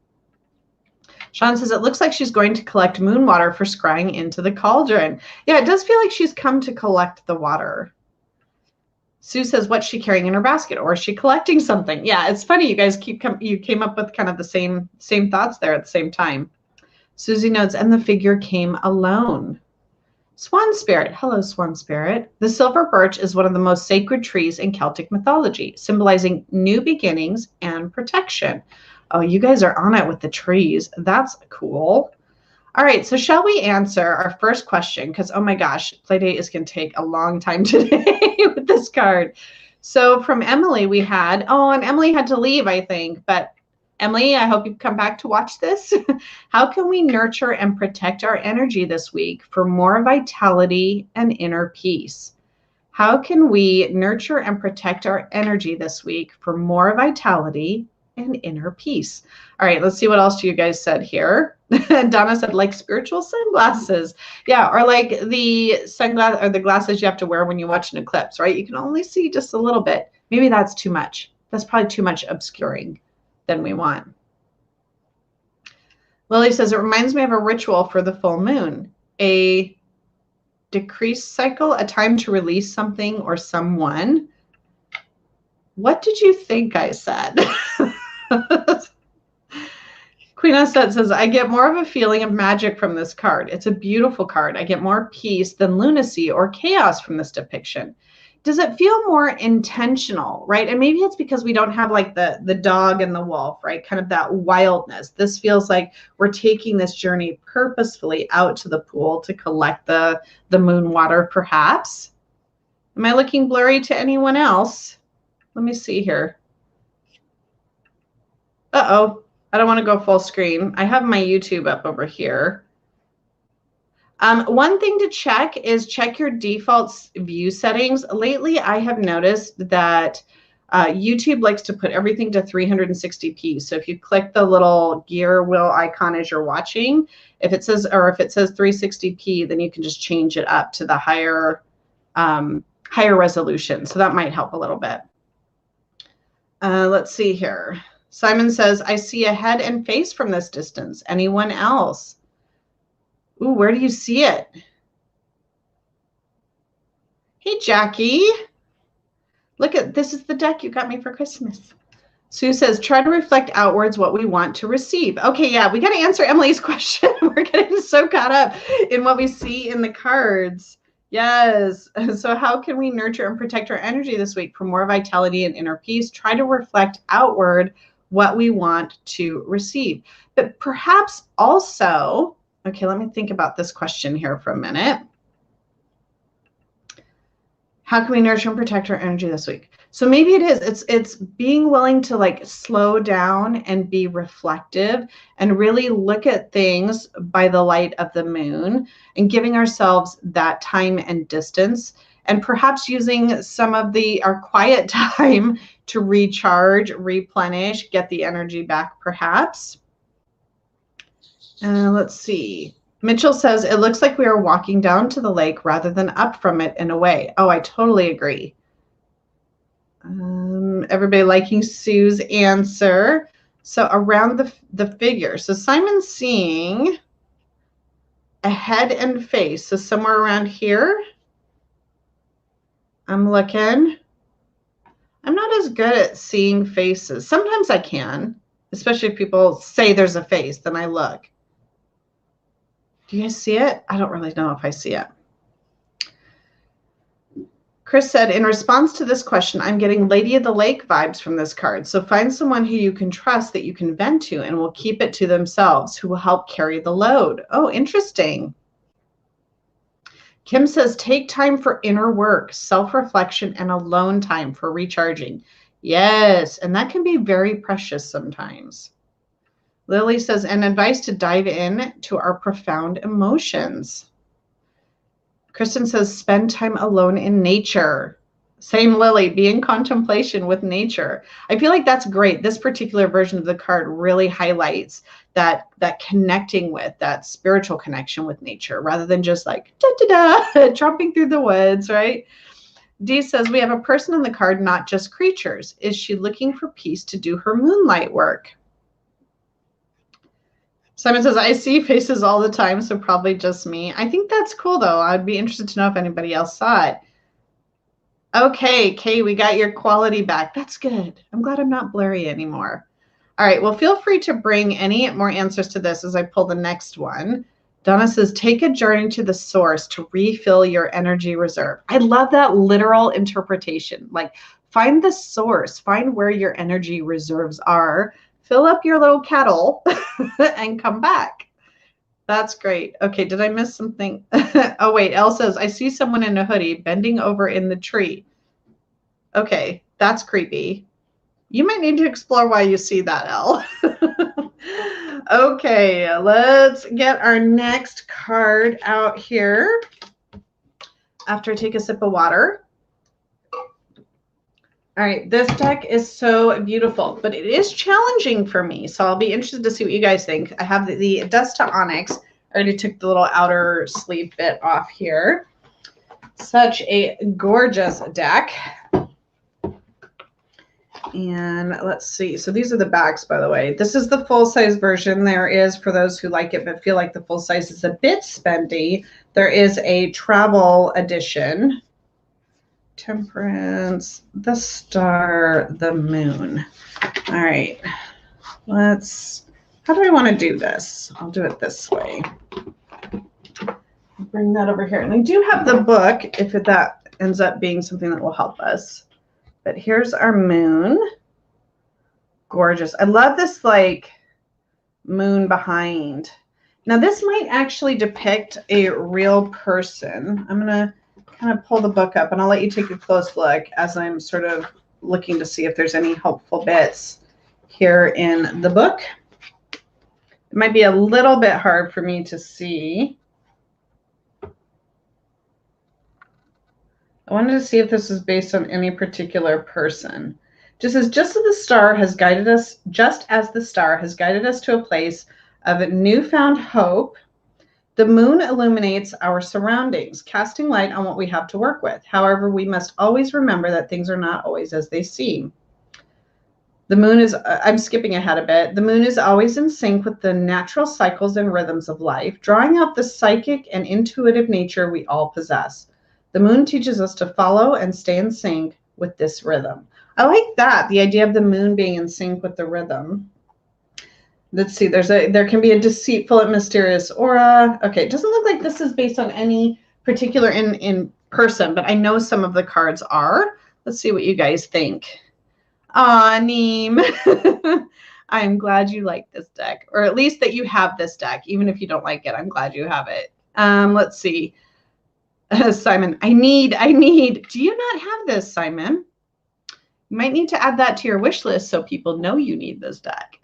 S1: Sean says, it looks like she's going to collect moon water for scrying into the cauldron. Yeah, it does feel like she's come to collect the water. Sue says, what's she carrying in her basket? Or is she collecting something? Yeah, it's funny. You guys you came up with kind of the same thoughts there at the same time. Susie notes, and the figure came alone. Swan spirit. Hello, swan spirit. The silver birch is one of the most sacred trees in Celtic mythology, symbolizing new beginnings and protection. Oh, you guys are on it with the trees. That's cool. All right, so shall we answer our first question? Because, oh my gosh, Playdate is going to take a long time today with this card. So from Emily, we had, and Emily had to leave, I think. But Emily, I hope you come back to watch this. How can we nurture and protect our energy this week for more vitality and inner peace? How can we nurture and protect our energy this week for more vitality and inner peace? All right, let's see what else you guys said here. Donna said, like spiritual sunglasses. Yeah, or like the sunglasses or the glasses you have to wear when you watch an eclipse, right? You can only see just a little bit. Maybe that's too much. That's probably too much obscuring than we want. Lily says, it reminds me of a ritual for the full moon. A decrease cycle, a time to release something or someone. What did you think I said? Queen Estet says, I get more of a feeling of magic from this card. It's a beautiful card. I get more peace than lunacy or chaos from this depiction. Does it feel more intentional, right? And maybe it's because we don't have like the dog and the wolf, right? Kind of that wildness. This feels like we're taking this journey purposefully out to the pool to collect the moon water, perhaps. Am I looking blurry to anyone else? Let me see here. Uh-oh. I don't want to go full screen. I have my YouTube up over here. One thing to check is check your default view settings. Lately, I have noticed that YouTube likes to put everything to 360p. So if you click the little gear wheel icon as you're watching, if it says 360p, then you can just change it up to the higher resolution. So that might help a little bit. Let's see here. Simon says, I see a head and face from this distance. Anyone else? Ooh, where do you see it? Hey, Jackie. Look at, this is the deck you got me for Christmas. Sue says, try to reflect outwards what we want to receive. Okay, yeah, we got to answer Emily's question. We're getting so caught up in what we see in the cards. Yes. So how can we nurture and protect our energy this week for more vitality and inner peace? Try to reflect outward what we want to receive. But perhaps also, okay, let me think about this question here for a minute. How can we nurture and protect our energy this week? So maybe it is, it's being willing to like slow down and be reflective and really look at things by the light of the moon and giving ourselves that time and distance, and perhaps using some of our quiet time to recharge, replenish, get the energy back perhaps. Let's see. Mitchell says, it looks like we are walking down to the lake rather than up from it in a way. Oh, I totally agree. Everybody liking Sue's answer. So around the figure. So Simon's seeing a head and face. So somewhere around here. I'm looking. I'm not as good at seeing faces. Sometimes I can, especially if people say there's a face, then I look. Do you guys see it? I don't really know if I see it. Chris said, in response to this question, I'm getting Lady of the Lake vibes from this card. So find someone who you can trust that you can vent to and will keep it to themselves, who will help carry the load. Oh, interesting. Kim says, take time for inner work, self-reflection, and alone time for recharging. Yes, and that can be very precious sometimes. Lily says, and advice to dive in to our profound emotions. Kristen says, spend time alone in nature. Same, Lily, be in contemplation with nature. I feel like that's great. This particular version of the card really highlights that connecting with, that spiritual connection with nature, rather than just like da-da-da, tromping through the woods, right? Dee says, we have a person on the card, not just creatures. Is she looking for peace to do her moonlight work? Simon says, I see faces all the time, so probably just me. I think that's cool, though. I'd be interested to know if anybody else saw it. Okay, Kay, we got your quality back. That's good. I'm glad I'm not blurry anymore. All right, well, feel free to bring any more answers to this as I pull the next one. Donna says, take a journey to the source to refill your energy reserve. I love that literal interpretation. Like, find the source, find where your energy reserves are, fill up your little kettle and come back. That's great. Okay, did I miss something? Oh, wait, Elle says, I see someone in a hoodie bending over in the tree. Okay, that's creepy. You might need to explore why you see that, Elle. Okay, let's get our next card out here after I take a sip of water. All right, this deck is so beautiful, but it is challenging for me, so I'll be interested to see what you guys think. I have the Dust to Onyx. I already took the little outer sleeve bit off here. Such a gorgeous deck. And let's see. So these are the backs, by the way. This is the full-size version. There is, for those who like it but feel like the full size is a bit spendy, there is a travel edition. Temperance, the Star, the Moon. All right. Let's how do I want to do this? I'll do it this way. Bring that over here. And I do have the book if that ends up being something that will help us. But here's our moon. Gorgeous. I love this like moon behind. Now this might actually depict a real person. I'm going to kind of pull the book up and I'll let you take a close look as I'm sort of looking to see if there's any helpful bits here in the book. It might be a little bit hard for me to see. I wanted to see if this is based on any particular person. Just as the star has guided us, just as the star has guided us to a place of newfound hope, the moon illuminates our surroundings, casting light on what we have to work with. However, we must always remember that things are not always as they seem. The moon is, I'm skipping ahead a bit. The moon is always in sync with the natural cycles and rhythms of life, drawing out the psychic and intuitive nature we all possess. The moon teaches us to follow and stay in sync with this rhythm. I like that, the idea of the moon being in sync with the rhythm. Let's see, there can be a deceitful and mysterious aura. Okay, it doesn't look like this is based on any particular in person, but I know some of the cards are. Let's see what you guys think. Aw, Neem. I'm glad you like this deck, or at least that you have this deck. Even if you don't like it, I'm glad you have it. Let's see. Simon, I need. Do you not have this, Simon? You might need to add that to your wish list so people know you need this deck.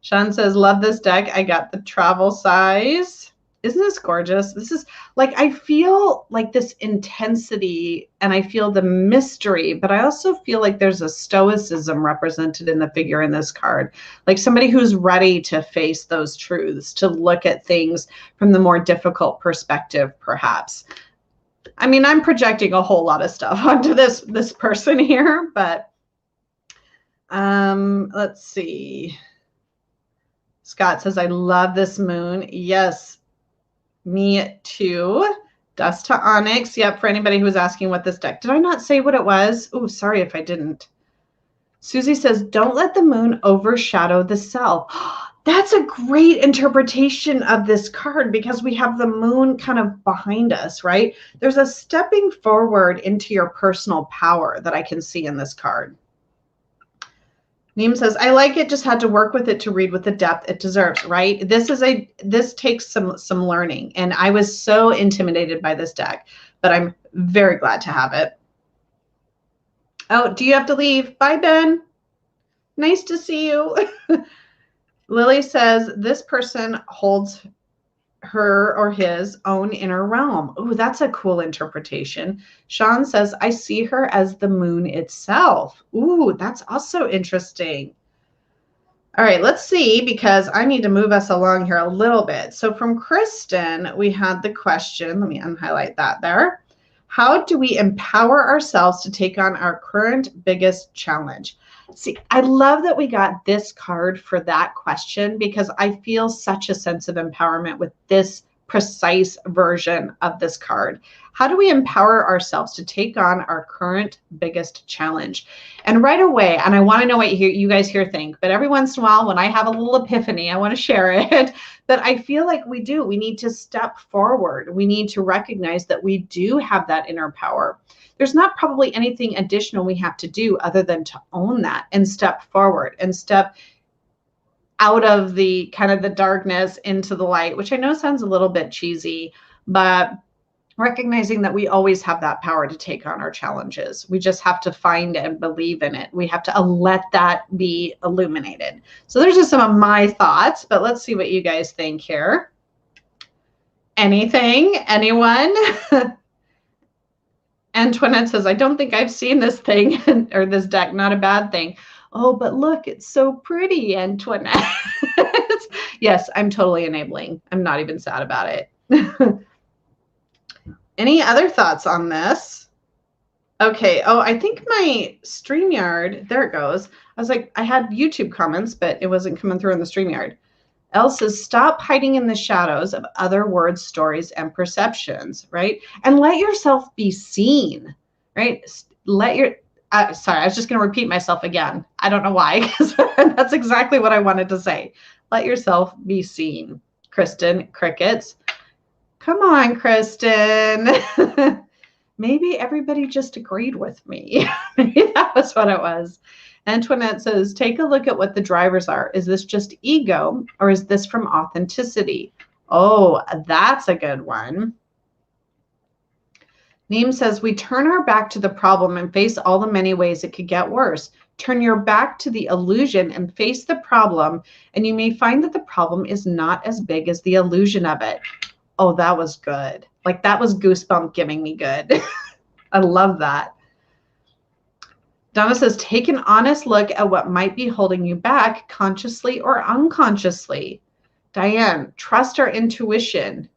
S1: Sean says, love this deck. I got the travel size. Isn't this gorgeous? This is like, I feel like this intensity and I feel the mystery, but I also feel like there's a stoicism represented in the figure in this card. Like somebody who's ready to face those truths, to look at things from the more difficult perspective, perhaps. I mean, I'm projecting a whole lot of stuff onto this person here, but let's see. Scott says, I love this moon. Yes. Me too. Dust to Onyx. Yep, for anybody who was asking what this deck. Did I not say what it was? Oh, sorry if I didn't. Susie says, don't let the moon overshadow the self. That's a great interpretation of this card because we have the moon kind of behind us, right? There's a stepping forward into your personal power that I can see in this card. Neem says, I like it, just had to work with it to read with the depth it deserves, right? This takes some learning, and I was so intimidated by this deck, but I'm very glad to have it. Oh, do you have to leave? Bye, Ben. Nice to see you. Lily says, this person holds her or his own inner realm. Oh, that's a cool interpretation. Sean says, I see her as the moon itself. Ooh, that's also interesting. All right, let's see, because I need to move us along here a little bit. So from Kristen, we had the question. Let me unhighlight that there. How do we empower ourselves to take on our current biggest challenge? See, I love that we got this card for that question because I feel such a sense of empowerment with this precise version of this card. How do we empower ourselves to take on our current biggest challenge? And right away, and I want to know what you guys here think, but every once in a while when I have a little epiphany, I want to share it. But I feel like we need to step forward. We need to recognize that we do have that inner power. There's not probably anything additional we have to do other than to own that and step forward and step out of the kind of the darkness into the light, which I know sounds a little bit cheesy, but recognizing that we always have that power to take on our challenges. We just have to find and believe in it. We have to let that be illuminated. So there's just some of my thoughts, but let's see what you guys think here. Anything? Anyone? Antoinette says, I don't think I've seen this thing or this deck, not a bad thing. Oh, but look, it's so pretty, Antoinette. Yes, I'm totally enabling. I'm not even sad about it. Any other thoughts on this? Okay. Oh, I think my StreamYard, there it goes. I was like, I had YouTube comments, but it wasn't coming through in the StreamYard. Elle says, stop hiding in the shadows of other words, stories, and perceptions, right? And let yourself be seen, right? Sorry, I was just going to repeat myself again. I don't know why, because that's exactly what I wanted to say. Let yourself be seen. Kristen, crickets. Come on, Kristen. Maybe everybody just agreed with me. Maybe that was what it was. Antoinette says, take a look at what the drivers are. Is this just ego or is this from authenticity? Oh, that's a good one. Neem says, we turn our back to the problem and face all the many ways it could get worse. Turn your back to the illusion and face the problem, and you may find that the problem is not as big as the illusion of it. Oh, that was good. Like, that was goosebump giving me good. I love that. Donna says, take an honest look at what might be holding you back, consciously or unconsciously. Diane, trust our intuition.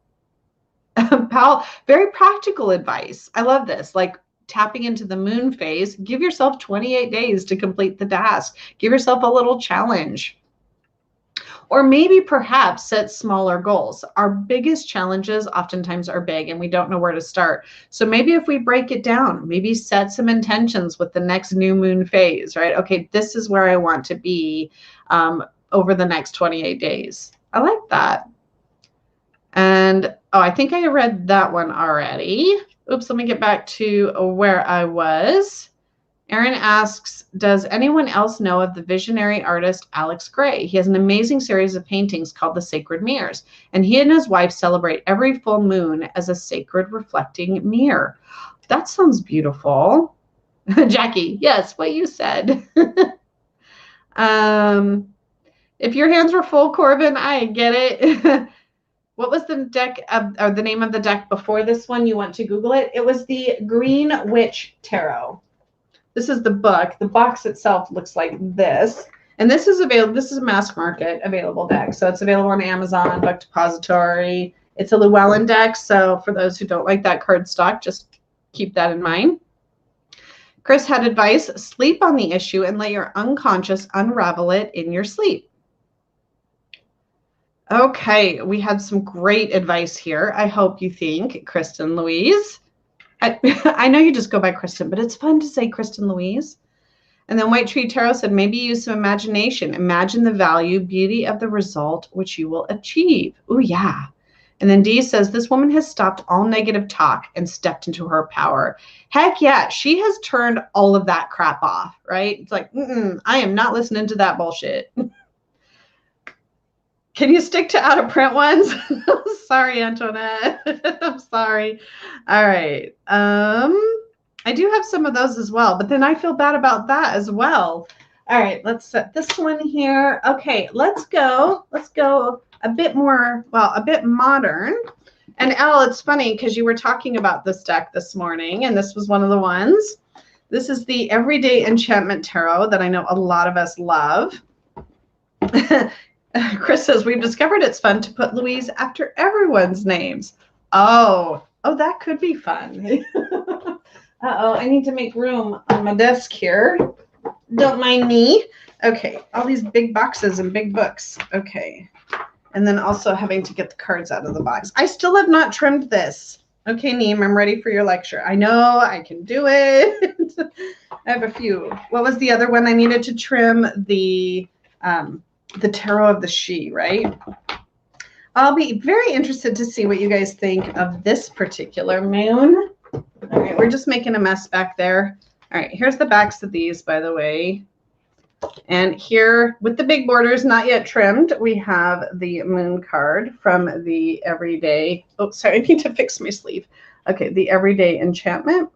S1: Pal, very practical advice. I love this. Like tapping into the moon phase, give yourself 28 days to complete the task. Give yourself a little challenge. Or maybe perhaps set smaller goals. Our biggest challenges oftentimes are big and we don't know where to start. So maybe if we break it down, maybe set some intentions with the next new moon phase, right? Okay, this is where I want to be over the next 28 days. I like that. And oh, I think I read that one already. Oops, let me get back to where I was. Aaron asks, does anyone else know of the visionary artist Alex Gray? He has an amazing series of paintings called The Sacred Mirrors, and he and his wife celebrate every full moon as a sacred reflecting mirror. That sounds beautiful. Jackie, yes, what you said. If your hands were full, Corbin, I get it. What was the deck or the name of the deck before this one? You want to Google it? It was the Green Witch Tarot. This is the book. The box itself looks like this. And this is available. This is a mass market available deck. So it's available on Amazon, Book Depository. It's a Llewellyn deck. So for those who don't like that card stock, just keep that in mind. Chris had advice, sleep on the issue and let your unconscious unravel it in your sleep. Okay, we had some great advice here. I hope you think, Kristen Louise. I know you just go by Kristen, but it's fun to say Kristen Louise. And then White Tree Tarot said, maybe use some imagination. Imagine the value, beauty of the result which you will achieve. Oh, yeah. And then Dee says, this woman has stopped all negative talk and stepped into her power. Heck yeah, she has turned all of that crap off, right? It's like, I am not listening to that bullshit. Can you stick to out of print ones? Sorry, Antoinette. I'm sorry. All right. I do have some of those as well, but then I feel bad about that as well. All right, let's set this one here. Okay, let's go a bit more, well, a bit modern. And Elle, it's funny because you were talking about this deck this morning, and this was one of the ones. This is the Everyday Enchantment Tarot that I know a lot of us love. Chris says, we've discovered it's fun to put Louise after everyone's names. Oh, that could be fun. Uh-oh, I need to make room on my desk here. Don't mind me. Okay, all these big boxes and big books. Okay, and then also having to get the cards out of the box. I still have not trimmed this. Okay, Neem, I'm ready for your lecture. I know I can do it. I have a few. What was the other one I needed to trim? The Tarot of the She, right? I'll be very interested to see what you guys think of this particular moon. All right, we're just making a mess back there. All right, here's the backs of these, by the way. And here, with the big borders not yet trimmed, we have the moon card from the Everyday. Oh, sorry, I need to fix my sleeve. Okay, the Everyday Enchantment.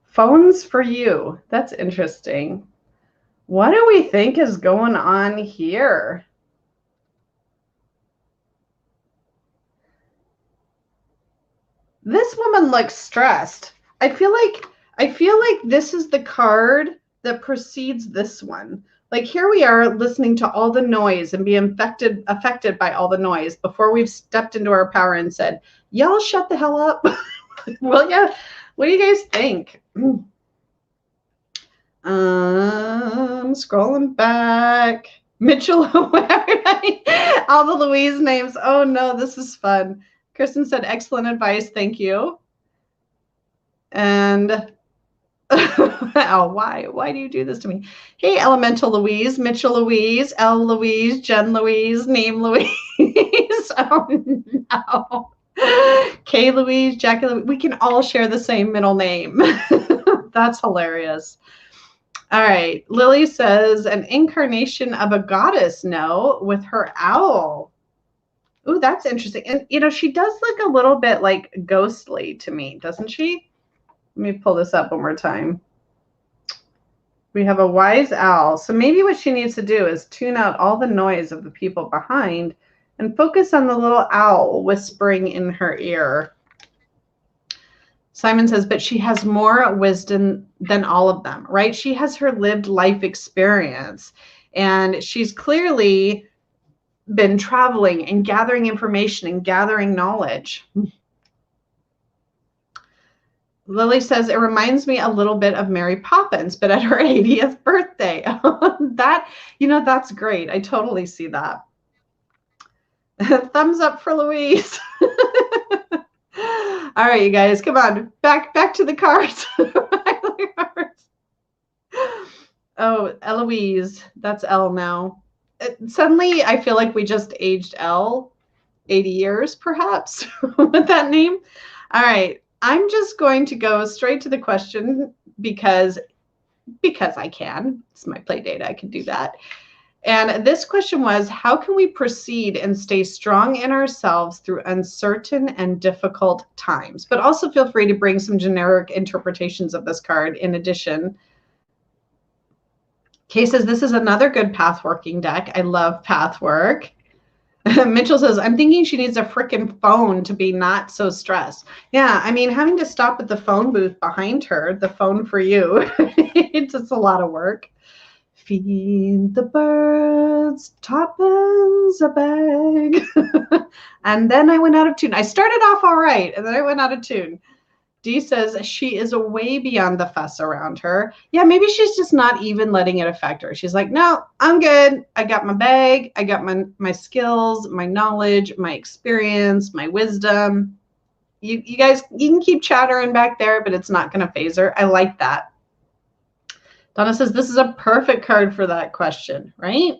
S1: Phones for you. That's interesting. What do we think is going on here? This woman looks stressed. I feel like this is the card that precedes this one. Like here we are listening to all the noise and being affected by all the noise before we've stepped into our power and said, y'all shut the hell up. Well, yeah. What do you guys think? Scrolling back. Mitchell, all the Louise names. Oh no, this is fun. Kristen said, excellent advice. Thank you. And Oh, why do you do this to me? Hey, Elemental Louise, Mitchell Louise, L Louise, Jen Louise, Name Louise. Oh no. Kay Louise, Jackie Louise. We can all share the same middle name. That's hilarious. All right. Lily says an incarnation of a goddess, no, with her owl. Ooh, that's interesting. And she does look a little bit like ghostly to me, doesn't she? Let me pull this up one more time. We have a wise owl. So maybe what she needs to do is tune out all the noise of the people behind and focus on the little owl whispering in her ear. Simon says, but she has more wisdom than all of them, right? She has her lived life experience, and she's clearly been traveling and gathering information and gathering knowledge. Lily says, it reminds me a little bit of Mary Poppins, but at her 80th birthday. That's great. I totally see that. Thumbs up for Louise. All right, you guys, come on. Back to the cards. Oh, Eloise. That's L now. Suddenly, I feel like we just aged L 80 years, perhaps, with that name. All right. I'm just going to go straight to the question because I can. It's my play data. I can do that. And this question was, how can we proceed and stay strong in ourselves through uncertain and difficult times? But also feel free to bring some generic interpretations of this card in addition. Kay says, this is another good pathworking deck. I love pathwork. Mitchell says, I'm thinking she needs a frickin' phone to be not so stressed. Yeah, I mean, having to stop at the phone booth behind her, the phone for you, it's just a lot of work. Feed the birds, toppins a bag. And then I went out of tune. I started off all right, and then I went out of tune. Dee says she is way beyond the fuss around her. Yeah, maybe she's just not even letting it affect her. She's like, no, I'm good. I got my bag. I got my skills, my knowledge, my experience, my wisdom. You guys, you can keep chattering back there, but it's not going to phase her. I like that. Donna says this is a perfect card for that question, right?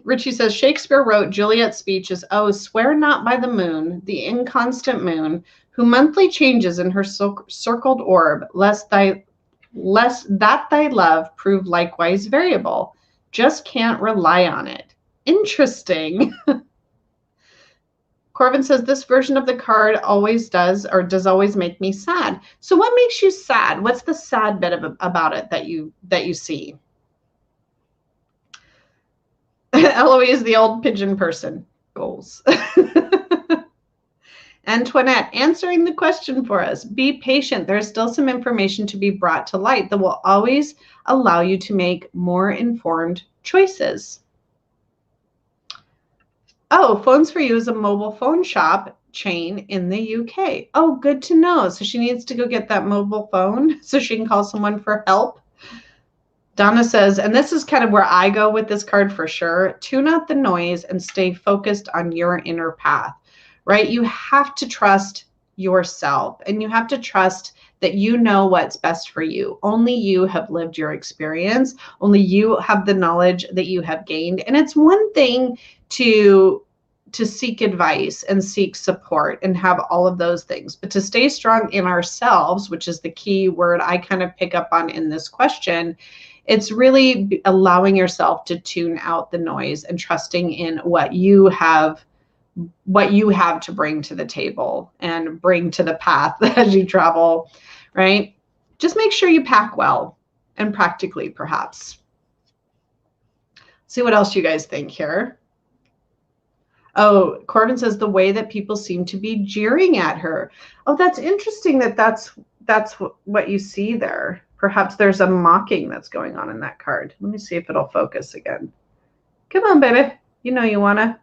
S1: Richie says Shakespeare wrote Juliet's speech as, oh, swear not by the moon, the inconstant moon, who monthly changes in her circled orb, lest that thy love prove likewise variable. Just can't rely on it. Interesting. Corvin says this version of the card always does always make me sad. So what makes you sad? What's the sad bit about it that you see? Eloise, the old pigeon person. Goals. Antoinette, answering the question for us. Be patient. There's still some information to be brought to light that will always allow you to make more informed choices. Oh, Phones for You is a mobile phone shop chain in the UK. Oh, good to know. So she needs to go get that mobile phone so she can call someone for help. Donna says, and this is kind of where I go with this card for sure, tune out the noise and stay focused on your inner path, right? You have to trust yourself, and you have to trust that you know what's best for you. Only you have lived your experience. Only you have the knowledge that you have gained. And it's one thing to seek advice and seek support and have all of those things, but to stay strong in ourselves, which is the key word I kind of pick up on in this question, it's really allowing yourself to tune out the noise and trusting in what you have to bring to the table and bring to the path as you travel, right? Just make sure you pack well and practically, perhaps. See what else you guys think here. Oh, Corbin says the way that people seem to be jeering at her. Oh, that's interesting that's what you see there. Perhaps there's a mocking that's going on in that card. Let me see if it'll focus again. Come on, baby. You know you wanna.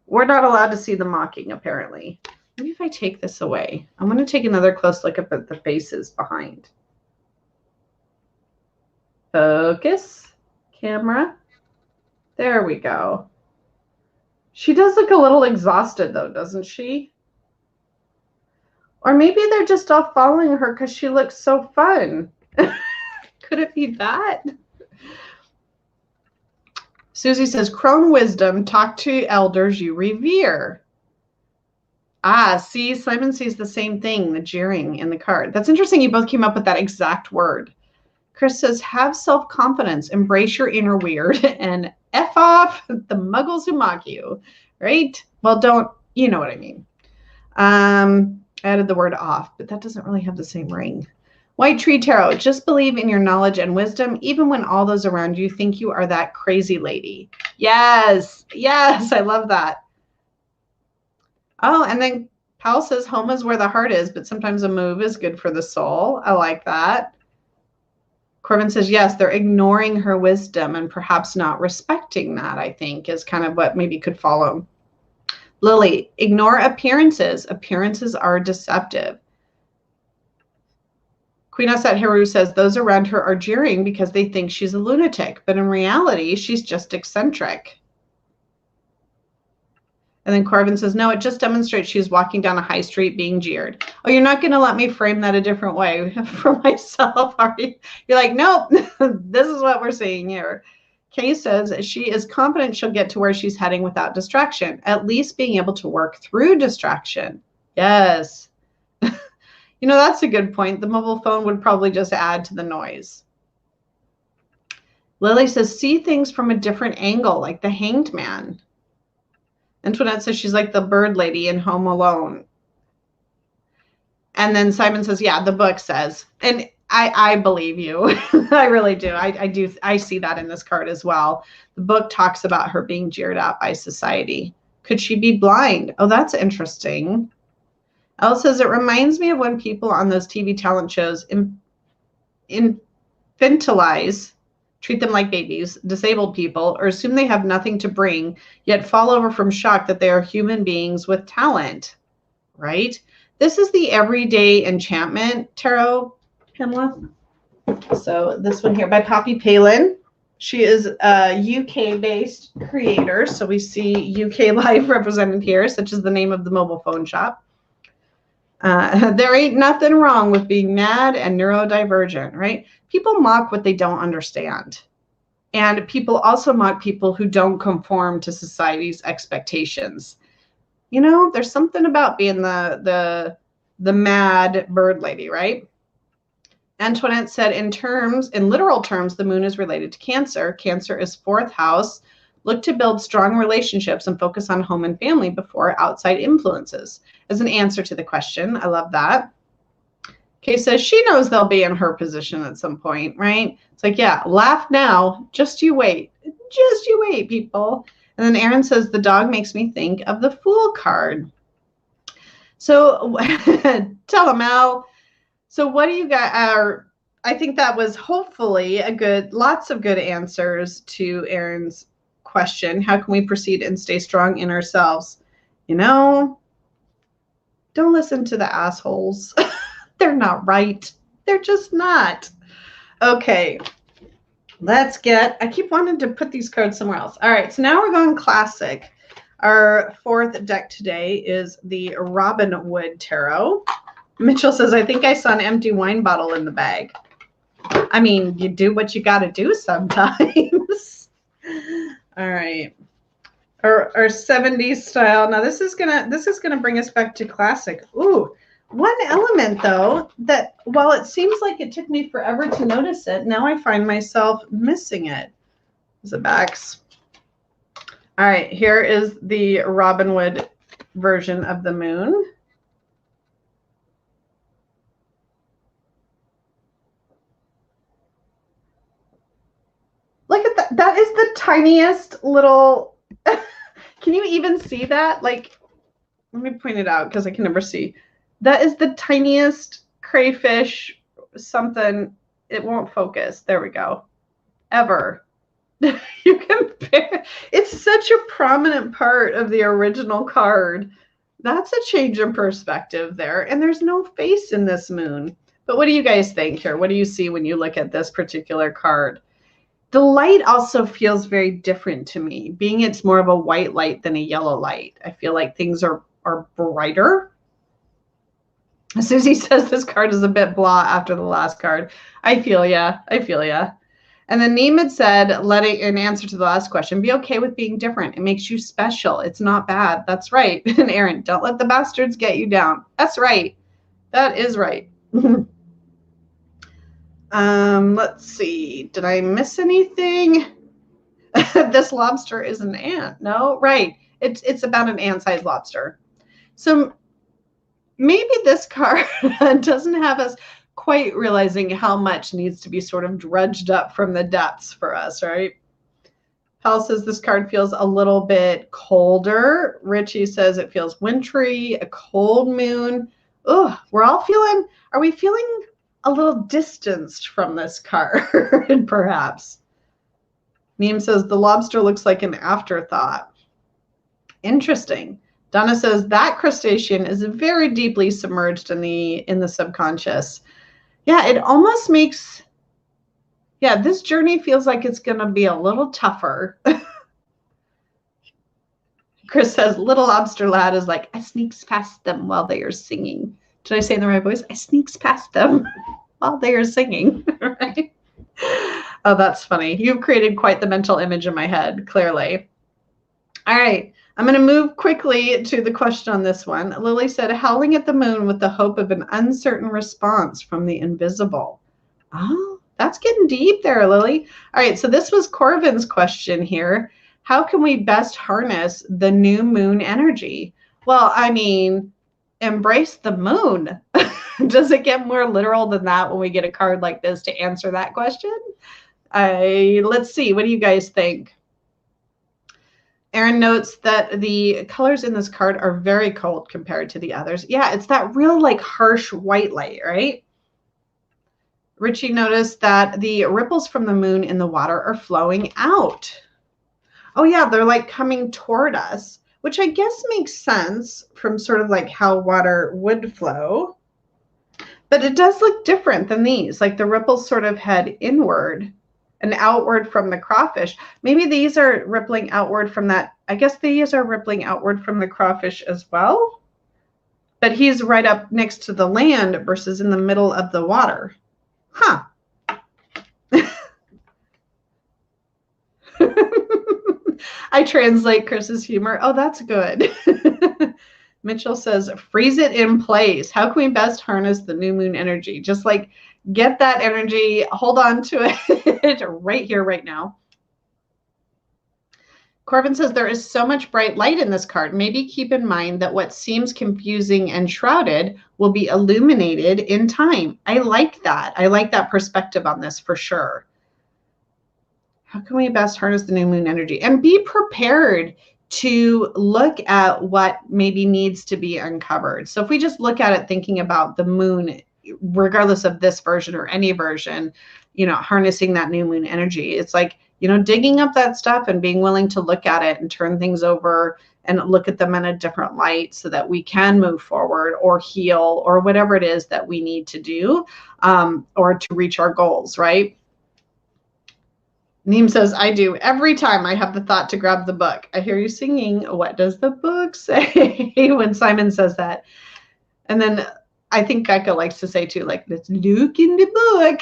S1: We're not allowed to see the mocking, apparently. Maybe if I take this away. I'm going to take another close look at the faces behind. Focus. Camera. There we go. She does look a little exhausted, though, doesn't she? Or maybe they're just all following her because she looks so fun. Could it be that? Susie says, crone wisdom, talk to elders you revere. Ah, see, Simon sees the same thing, the jeering in the card. That's interesting. You both came up with that exact word. Chris says, have self-confidence, embrace your inner weird, and F off the muggles who mock you, right? Well, don't, you know what I mean. I added the word off, but that doesn't really have the same ring. White Tree Tarot, just believe in your knowledge and wisdom, even when all those around you think you are that crazy lady. Yes, yes, I love that. Oh, and then Powell says home is where the heart is, but sometimes a move is good for the soul. I like that. Corbin says, yes, they're ignoring her wisdom and perhaps not respecting that, I think, is kind of what maybe could follow. Lily, ignore appearances. Appearances are deceptive. Queen Asset Haru says, those around her are jeering because they think she's a lunatic, but in reality, she's just eccentric. And then Corbin says, no, it just demonstrates she's walking down a high street being jeered. Oh, you're not going to let me frame that a different way for myself, are you? You're like, nope, this is what we're seeing here. Kay says she is confident she'll get to where she's heading without distraction, at least being able to work through distraction. Yes. You know, that's a good point. The mobile phone would probably just add to the noise. Lily says, see things from a different angle, like the hanged man. Antoinette says she's like the bird lady in Home Alone. And then Simon says, yeah, the book says, and I believe you. I really do. I see that in this card as well. The book talks about her being jeered at by society. Could she be blind? Oh, that's interesting. Elle says, it reminds me of when people on those TV talent shows infantilize, treat them like babies, disabled people, or assume they have nothing to bring, yet fall over from shock that they are human beings with talent, right? This is the Everyday Enchantment Tarot, Pamela. So this one here by Poppy Palin. She is a UK-based creator, so we see UK Life represented here, such as the name of the mobile phone shop. There ain't nothing wrong with being mad and neurodivergent, right? People mock what they don't understand. And people also mock people who don't conform to society's expectations. You know, there's something about being the mad bird lady, right? Antoinette said, in literal terms, the moon is related to Cancer. Cancer is 4th house. Look to build strong relationships and focus on home and family before outside influences. As an answer to the question, I love that. Kay says she knows they'll be in her position at some point, right? It's like, yeah, laugh now. Just you wait. Just you wait, people. And then Aaron says, the dog makes me think of the Fool card. So tell them, Al. So what do you got? I think that was hopefully lots of good answers to Aaron's question. How can we proceed and stay strong in ourselves? You know, don't listen to the assholes. They're not right. They're just not. Okay, I keep wanting to put these cards somewhere else. All right, so now we're going classic. Our 4th deck today is the Robin Wood Tarot. Mitchell says, I think I saw an empty wine bottle in the bag. I mean, you do what you got to do sometimes. All right. Our 70s style. Now this is gonna bring us back to classic. Ooh, one element though that while it seems like it took me forever to notice it, now I find myself missing it. The backs. All right, here is the Robin Wood version of the moon. Look at that. That is the tiniest little, can you even see that? Like, let me point it out because I can never see. That is the tiniest crayfish something. It won't focus. There we go. Ever. You compare. It's such a prominent part of the original card. That's a change in perspective there. And there's no face in this moon. But what do you guys think here? What do you see when you look at this particular card? The light also feels very different to me, being it's more of a white light than a yellow light. I feel like things are brighter. Susie says this card is a bit blah after the last card. I feel ya. I feel ya. And then Neem had said, letting in answer to the last question, be okay with being different. It makes you special. It's not bad. That's right. And Aaron, don't let the bastards get you down. That's right. That is right. Let's see. Did I miss anything? This lobster is an ant. No, right. It's about an ant-sized lobster. So maybe this card doesn't have us quite realizing how much needs to be sort of dredged up from the depths for us, right? Hal says this card feels a little bit colder. Richie says it feels wintry, a cold moon. Ugh, are we feeling a little distanced from this card, perhaps? Neem says the lobster looks like an afterthought. Interesting. Donna says that crustacean is very deeply submerged in the subconscious. Yeah, it almost makes, yeah, this journey feels like it's going to be a little tougher. Chris says, little lobster lad is like, I sneaks past them while they are singing. Did I say in the right voice? I sneaks past them while they are singing. Right? Oh, that's funny. You've created quite the mental image in my head, clearly. All right. I'm going to move quickly to the question on this one. Lily said, howling at the moon with the hope of an uncertain response from the invisible. Oh, that's getting deep there, Lily. All right, so this was Corvin's question here. How can we best harness the new moon energy? Well, I mean, embrace the moon. Does it get more literal than that when we get a card like this to answer that question? Let's see. What do you guys think? Aaron notes that the colors in this card are very cold compared to the others. Yeah, it's that real like harsh white light, right? Richie noticed that the ripples from the moon in the water are flowing out. Oh yeah, they're like coming toward us, which I guess makes sense from sort of like how water would flow. But it does look different than these. Like the ripples sort of head inward and outward from the crawfish. Maybe these are rippling outward from that. I guess these are rippling outward from the crawfish as well. But he's right up next to the land versus in the middle of the water. Huh. I translate Chris's humor. Oh, that's good. Mitchell says, freeze it in place. How can we best harness the new moon energy? Just like get that energy, hold on to it right here, right now. Corvin says there is so much bright light in this card. Maybe keep in mind that what seems confusing and shrouded will be illuminated in time. I like that. I like that perspective on this for sure. How can we best harness the new moon energy? And be prepared to look at what maybe needs to be uncovered. So if we just look at it thinking about the moon, regardless of this version or any version, harnessing that new moon energy, it's like, digging up that stuff and being willing to look at it and turn things over and look at them in a different light so that we can move forward or heal or whatever it is that we need to do or to reach our goals, right? Neem says, I do. Every time I have the thought to grab the book. I hear you singing. What does the book say? When Simon says that. And then I think Geico likes to say too, like, let's look in the book.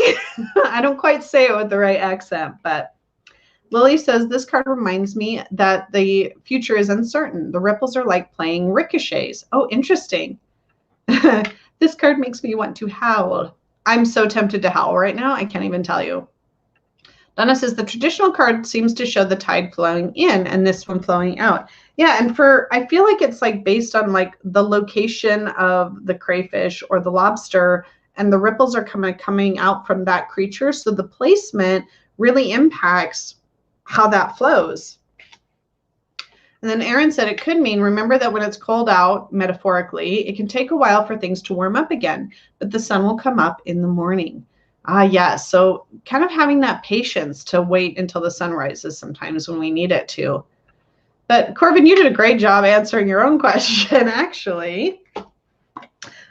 S1: I don't quite say it with the right accent, but Lily says, this card reminds me that the future is uncertain. The ripples are like playing ricochets. Oh, interesting. This card makes me want to howl. I'm so tempted to howl right now. I can't even tell you. Donna says the traditional card seems to show the tide flowing in and this one flowing out. Yeah, and I feel like it's like based on like the location of the crayfish or the lobster, and the ripples are coming out from that creature. So the placement really impacts how that flows. And then Aaron said it could mean, remember that when it's cold out, metaphorically, it can take a while for things to warm up again, but the sun will come up in the morning. Yeah, so kind of having that patience to wait until the sun rises sometimes when we need it to. But Corvin, you did a great job answering your own question, actually. All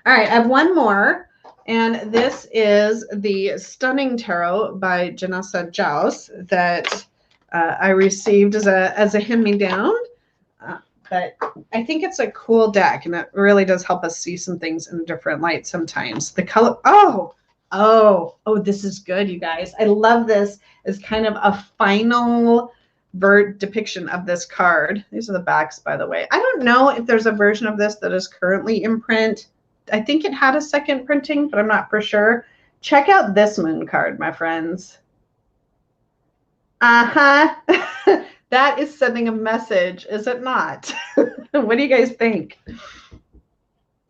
S1: right, I have one more, and this is the Stunning Tarot by Janessa Jaus that I received as a hand-me-down. But I think it's a cool deck, and it really does help us see some things in a different light sometimes. The color, oh, this is good, you guys. I love this as kind of a final depiction of this card. These are the backs, by the way. I don't know if there's a version of this that is currently in print. I think it had a second printing, but I'm not for sure. Check out this moon card, my friends. That is sending a message, is it not? What do you guys think?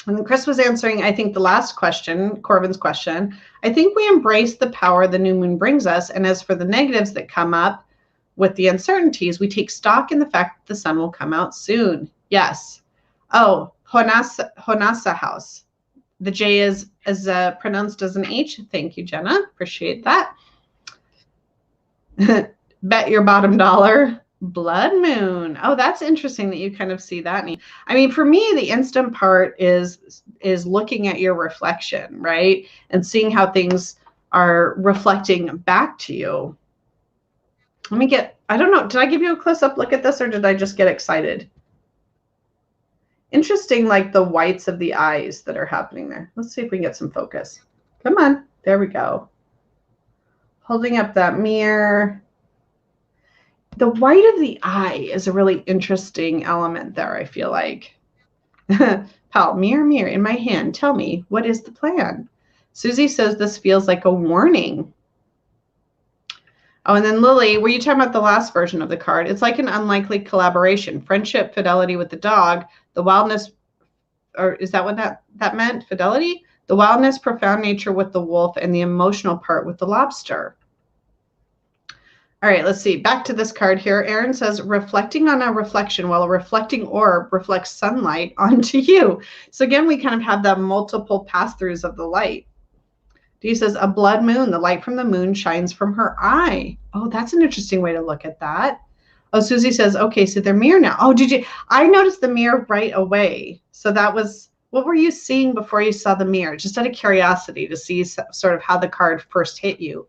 S1: And Chris was answering, I think, the last question, Corbin's question. I think we embrace the power the new moon brings us. And as for the negatives that come up with the uncertainties, we take stock in the fact that the sun will come out soon. Yes. Oh, Honasa house. The J is pronounced as an H. Thank you, Jenna. Appreciate that. Bet your bottom dollar. Blood moon. Oh, that's interesting that you kind of see that. I mean, for me, the instant part is looking at your reflection, right? And seeing how things are reflecting back to you. Let me get, I don't know, did I give you a close-up look at this, or did I just get excited? Interesting, like the whites of the eyes that are happening there. Let's see if we can get some focus. Come on. There we go. Holding up that mirror. The white of the eye is a really interesting element there, I feel like. Pal, mirror, mirror in my hand, tell me, what is the plan? Susie says this feels like a warning. Oh, and then Lily, were you talking about the last version of the card? It's like an unlikely collaboration. Friendship, fidelity with the dog, the wildness, or is that what that meant? Fidelity? The wildness, profound nature with the wolf, and the emotional part with the lobster. All right, let's see. Back to this card here. Aaron says, reflecting on a reflection, while a reflecting orb reflects sunlight onto you. So again, we kind of have that multiple pass-throughs of the light. Dee says, a blood moon. The light from the moon shines from her eye. Oh, that's an interesting way to look at that. Oh, Susie says, okay, so they're mirror now. Oh, did you? I noticed the mirror right away. So that was, what were you seeing before you saw the mirror? Just out of curiosity to see sort of how the card first hit you.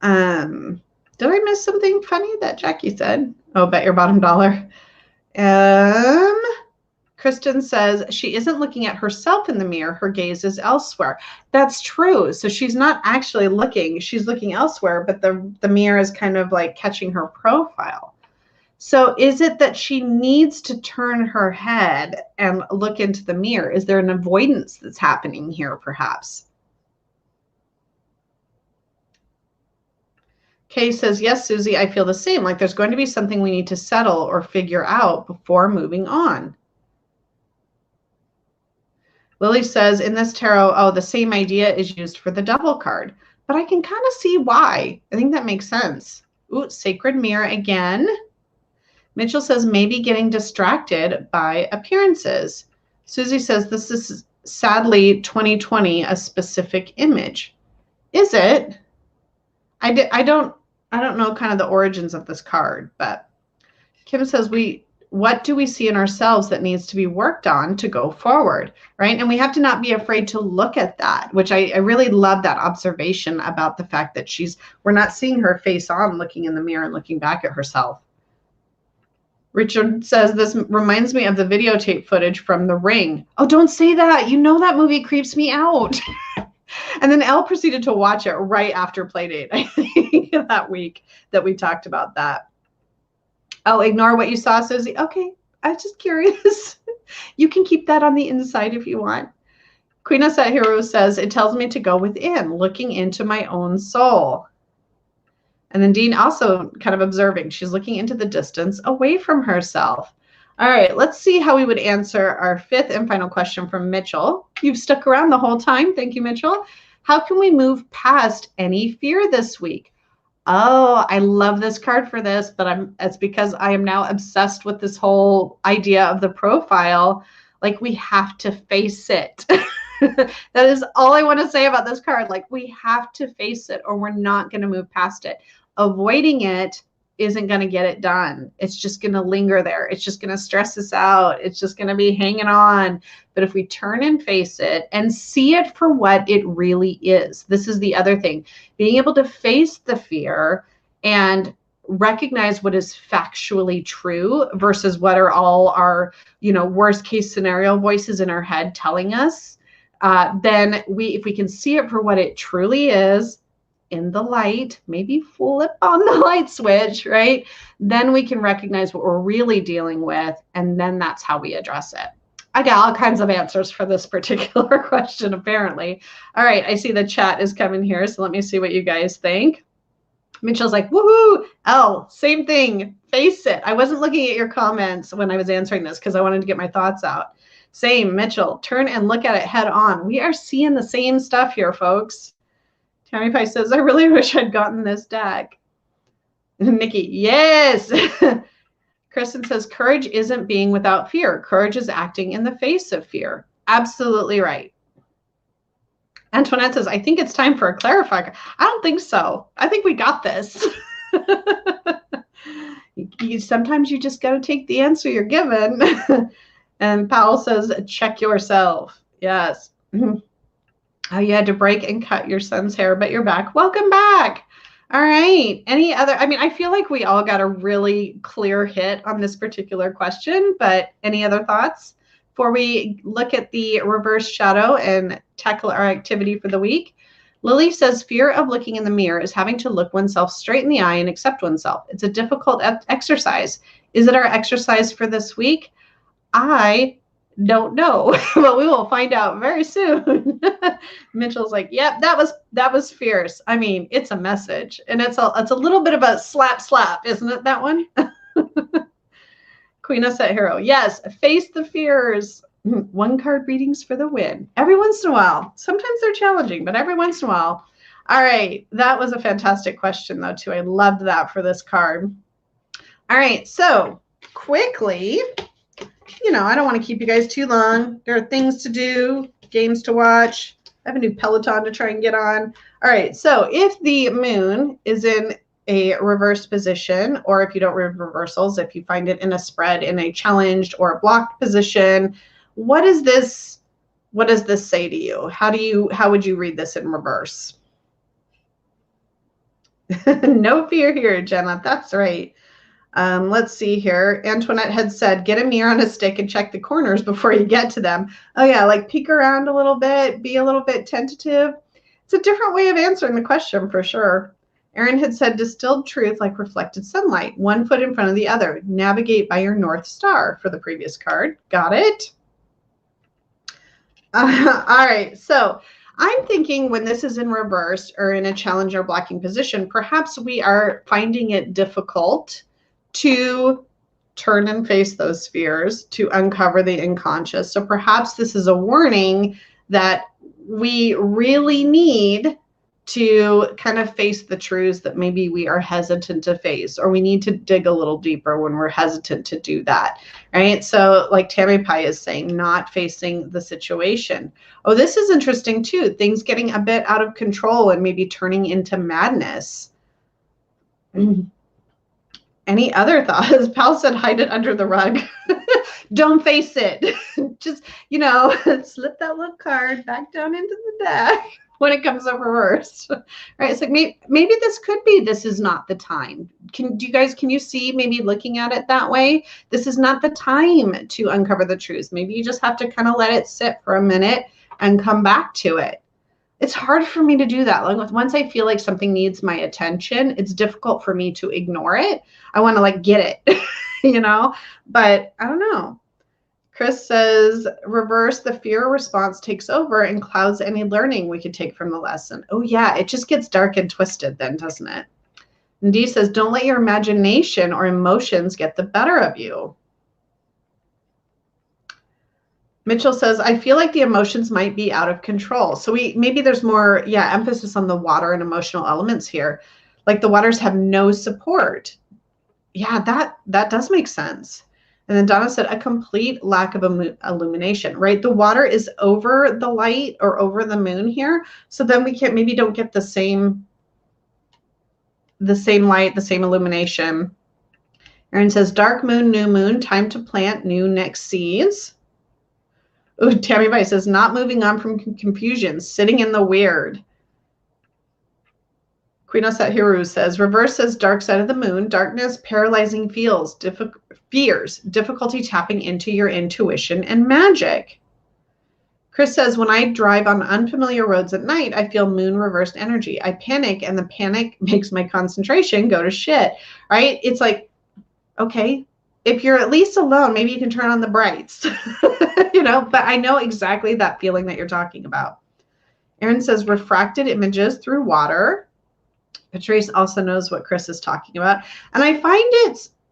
S1: Did I miss something funny that Jackie said? Oh, bet your bottom dollar. Kristen says she isn't looking at herself in the mirror. Her gaze is elsewhere. That's true. So she's not actually looking. She's looking elsewhere, but the mirror is kind of like catching her profile. So is it that she needs to turn her head and look into the mirror? Is there an avoidance that's happening here, perhaps? Kay says, yes, Susie, I feel the same. Like there's going to be something we need to settle or figure out before moving on. Lily says, in this tarot, oh, the same idea is used for the devil card. But I can kind of see why. I think that makes sense. Ooh, sacred mirror again. Mitchell says, maybe getting distracted by appearances. Susie says, this is sadly 2020, a specific image. Is it? I don't know kind of the origins of this card, but Kim says, what do we see in ourselves that needs to be worked on to go forward, right? And we have to not be afraid to look at that, which I really love that observation about the fact that we're not seeing her face on, looking in the mirror and looking back at herself. Richard says, this reminds me of the videotape footage from The Ring. Oh, don't say that. You know that movie creeps me out. And then Elle proceeded to watch it right after Playdate, I think, that week that we talked about that. Oh, ignore what you saw, Susie. Okay, I was just curious. You can keep that on the inside if you want. Queen of Hero says, it tells me to go within, looking into my own soul. And then Dean also kind of observing. She's looking into the distance away from herself. All right, let's see how we would answer our fifth and final question from Mitchell. You've stuck around the whole time. Thank you, Mitchell. How can we move past any fear this week? Oh, I love this card for this, but it's because I am now obsessed with this whole idea of the profile. Like, we have to face it. That is all I want to say about this card. Like, we have to face it or we're not going to move past it. Avoiding it isn't going to get it done. It's just going to linger there. It's just going to stress us out. It's just going to be hanging on. But if we turn and face it and see it for what it really is, this is the other thing, being able to face the fear and recognize what is factually true versus what are all our, worst case scenario voices in our head telling us, then if we can see it for what it truly is in the light, maybe flip on the light switch, right? Then we can recognize what we're really dealing with, and then that's how we address it. I got all kinds of answers for this particular question, apparently. All right, I see the chat is coming here, so let me see what you guys think. Mitchell's like, woohoo, L, same thing, face it. I wasn't looking at your comments when I was answering this because I wanted to get my thoughts out. Same, Mitchell, turn and look at it head on. We are seeing the same stuff here, folks. Tammy Pie says, I really wish I'd gotten this deck. Nikki, yes. Kristen says, courage isn't being without fear. Courage is acting in the face of fear. Absolutely right. Antoinette says, I think it's time for a clarifier. I don't think so. I think we got this. Sometimes you just got to take the answer you're given. And Powell says, check yourself. Yes. Oh, you had to break and cut your son's hair, but you're back. Welcome back. All right. Any other? I mean, I feel like we all got a really clear hit on this particular question, but any other thoughts before we look at the reverse shadow and tackle our activity for the week? Lily says, fear of looking in the mirror is having to look oneself straight in the eye and accept oneself. It's a difficult exercise. Is it our exercise for this week? I don't know, but we will find out very soon. Mitchell's like, yep, that was fierce. I mean, it's a message, and it's a little bit of a slap, isn't it, that one? Queen of Set Hero, yes, face the fears. One card readings for the win. Every once in a while. Sometimes they're challenging, but every once in a while. All right, that was a fantastic question, though, too. I loved that for this card. All right, so quickly, I don't want to keep you guys too long. There are things to do, games to watch. I have a new Peloton to try and get on. All right, so if the moon is in a reversed position, or if you don't read reversals, if you find it in a spread, in a challenged or a blocked position, what does this say to you? How would you read this in reverse? No fear here, Jenna. That's right. Let's see here. Antoinette had said, get a mirror on a stick and check the corners before you get to them. Oh yeah, like peek around a little bit, be a little bit tentative. It's a different way of answering the question for sure. Erin had said, distilled truth like reflected sunlight, one foot in front of the other. Navigate by your North Star for the previous card. Got it? All right, so I'm thinking when this is in reverse or in a challenge or blocking position, perhaps we are finding it difficult to turn and face those fears, to uncover the unconscious. So perhaps this is a warning that we really need to kind of face the truths that maybe we are hesitant to face, or we need to dig a little deeper when we're hesitant to do that, right? So like Tammy Pie is saying, not facing the situation. Oh, this is interesting too. Things getting a bit out of control and maybe turning into madness. Any other thoughts? Pal said, hide it under the rug. Don't face it. Just, slip that little card back down into the deck when it comes up reversed. Right? It's like maybe this could be, this is not the time. Can you see maybe looking at it that way? This is not the time to uncover the truth. Maybe you just have to kind of let it sit for a minute and come back to it. It's hard for me to do that. Like once I feel like something needs my attention, it's difficult for me to ignore it. I want to get it, but I don't know. Chris says, reverse, the fear response takes over and clouds any learning we could take from the lesson. Oh yeah, it just gets dark and twisted then, doesn't it? And Dee says, don't let your imagination or emotions get the better of you. Mitchell says, I feel like the emotions might be out of control. So maybe there's more, emphasis on the water and emotional elements here. Like the waters have no support. Yeah, that does make sense. And then Donna said, a complete lack of illumination, right? The water is over the light or over the moon here. So then we maybe don't get the same light, the same illumination. Erin says, dark moon, new moon, time to plant new next seeds. Oh, Tammy Vice says, not moving on from confusion, sitting in the weird. Queen Hiru says, reverse says dark side of the moon, darkness, paralyzing fears, difficulty tapping into your intuition and magic. Chris says, when I drive on unfamiliar roads at night, I feel moon reversed energy. I panic, and the panic makes my concentration go to shit, right? It's like, okay, if you're at least alone, maybe you can turn on the brights, you know, but I know exactly that feeling that you're talking about. Erin says, refracted images through water. Patrice also knows what Chris is talking about. And I find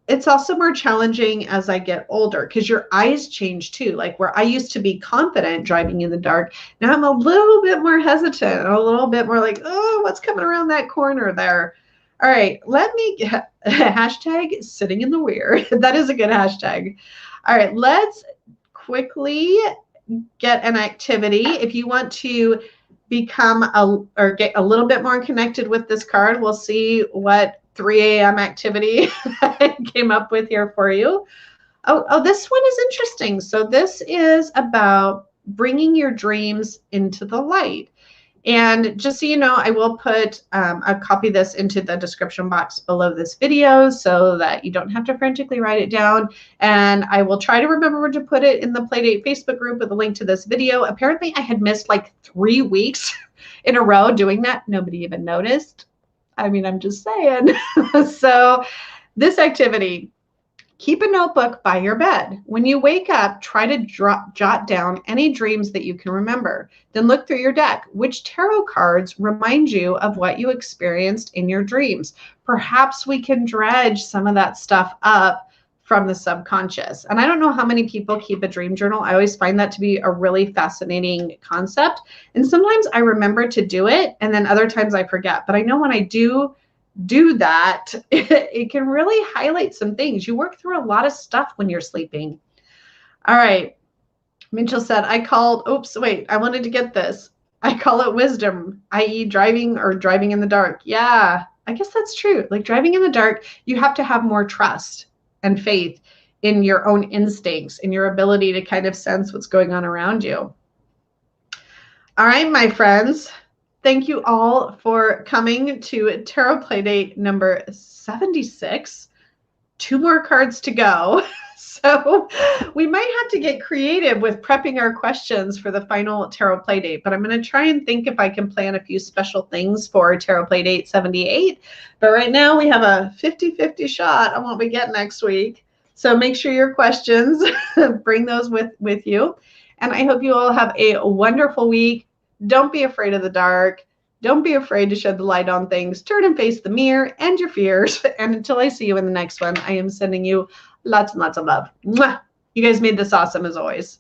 S1: it's also more challenging as I get older because your eyes change too. Like where I used to be confident driving in the dark, now I'm a little bit more hesitant, a little bit more like, oh, what's coming around that corner there? All right, let me get hashtag sitting in the weird. That is a good hashtag. All right, let's quickly get an activity. If you want to become or get a little bit more connected with this card, we'll see what 3 a.m. activity I came up with here for you. Oh, this one is interesting. So this is about bringing your dreams into the light. And just so you know, I will put a copy of this into the description box below this video so that you don't have to frantically write it down. And I will try to remember to put it in the Playdate Facebook group with a link to this video. Apparently, I had missed like 3 weeks in a row doing that. Nobody even noticed. I mean, I'm just saying. So this activity, keep a notebook by your bed. When you wake up, try to jot down any dreams that you can remember. Then look through your deck. Which tarot cards remind you of what you experienced in your dreams? Perhaps we can dredge some of that stuff up from the subconscious. And I don't know how many people keep a dream journal. I always find that to be a really fascinating concept. And sometimes I remember to do it, and then other times I forget. But I know when I do that, it can really highlight some things. You work through a lot of stuff when you're sleeping. All right. Mitchell said, I wanted to get this. I call it wisdom, i.e. driving in the dark. Yeah, I guess that's true. Like driving in the dark, you have to have more trust and faith in your own instincts and your ability to kind of sense what's going on around you. All right, my friends. Thank you all for coming to Tarot Playdate number 76. 2 more cards to go. So we might have to get creative with prepping our questions for the final Tarot Playdate, but I'm going to try and think if I can plan a few special things for Tarot Playdate 78. But right now we have a 50-50 shot on what we get next week. So make sure your questions, bring those with you. And I hope you all have a wonderful week. Don't be afraid of the dark. Don't be afraid to shed the light on things. Turn and face the mirror and your fears. And until I see you in the next one, I am sending you lots and lots of love. Mwah! You guys made this awesome as always.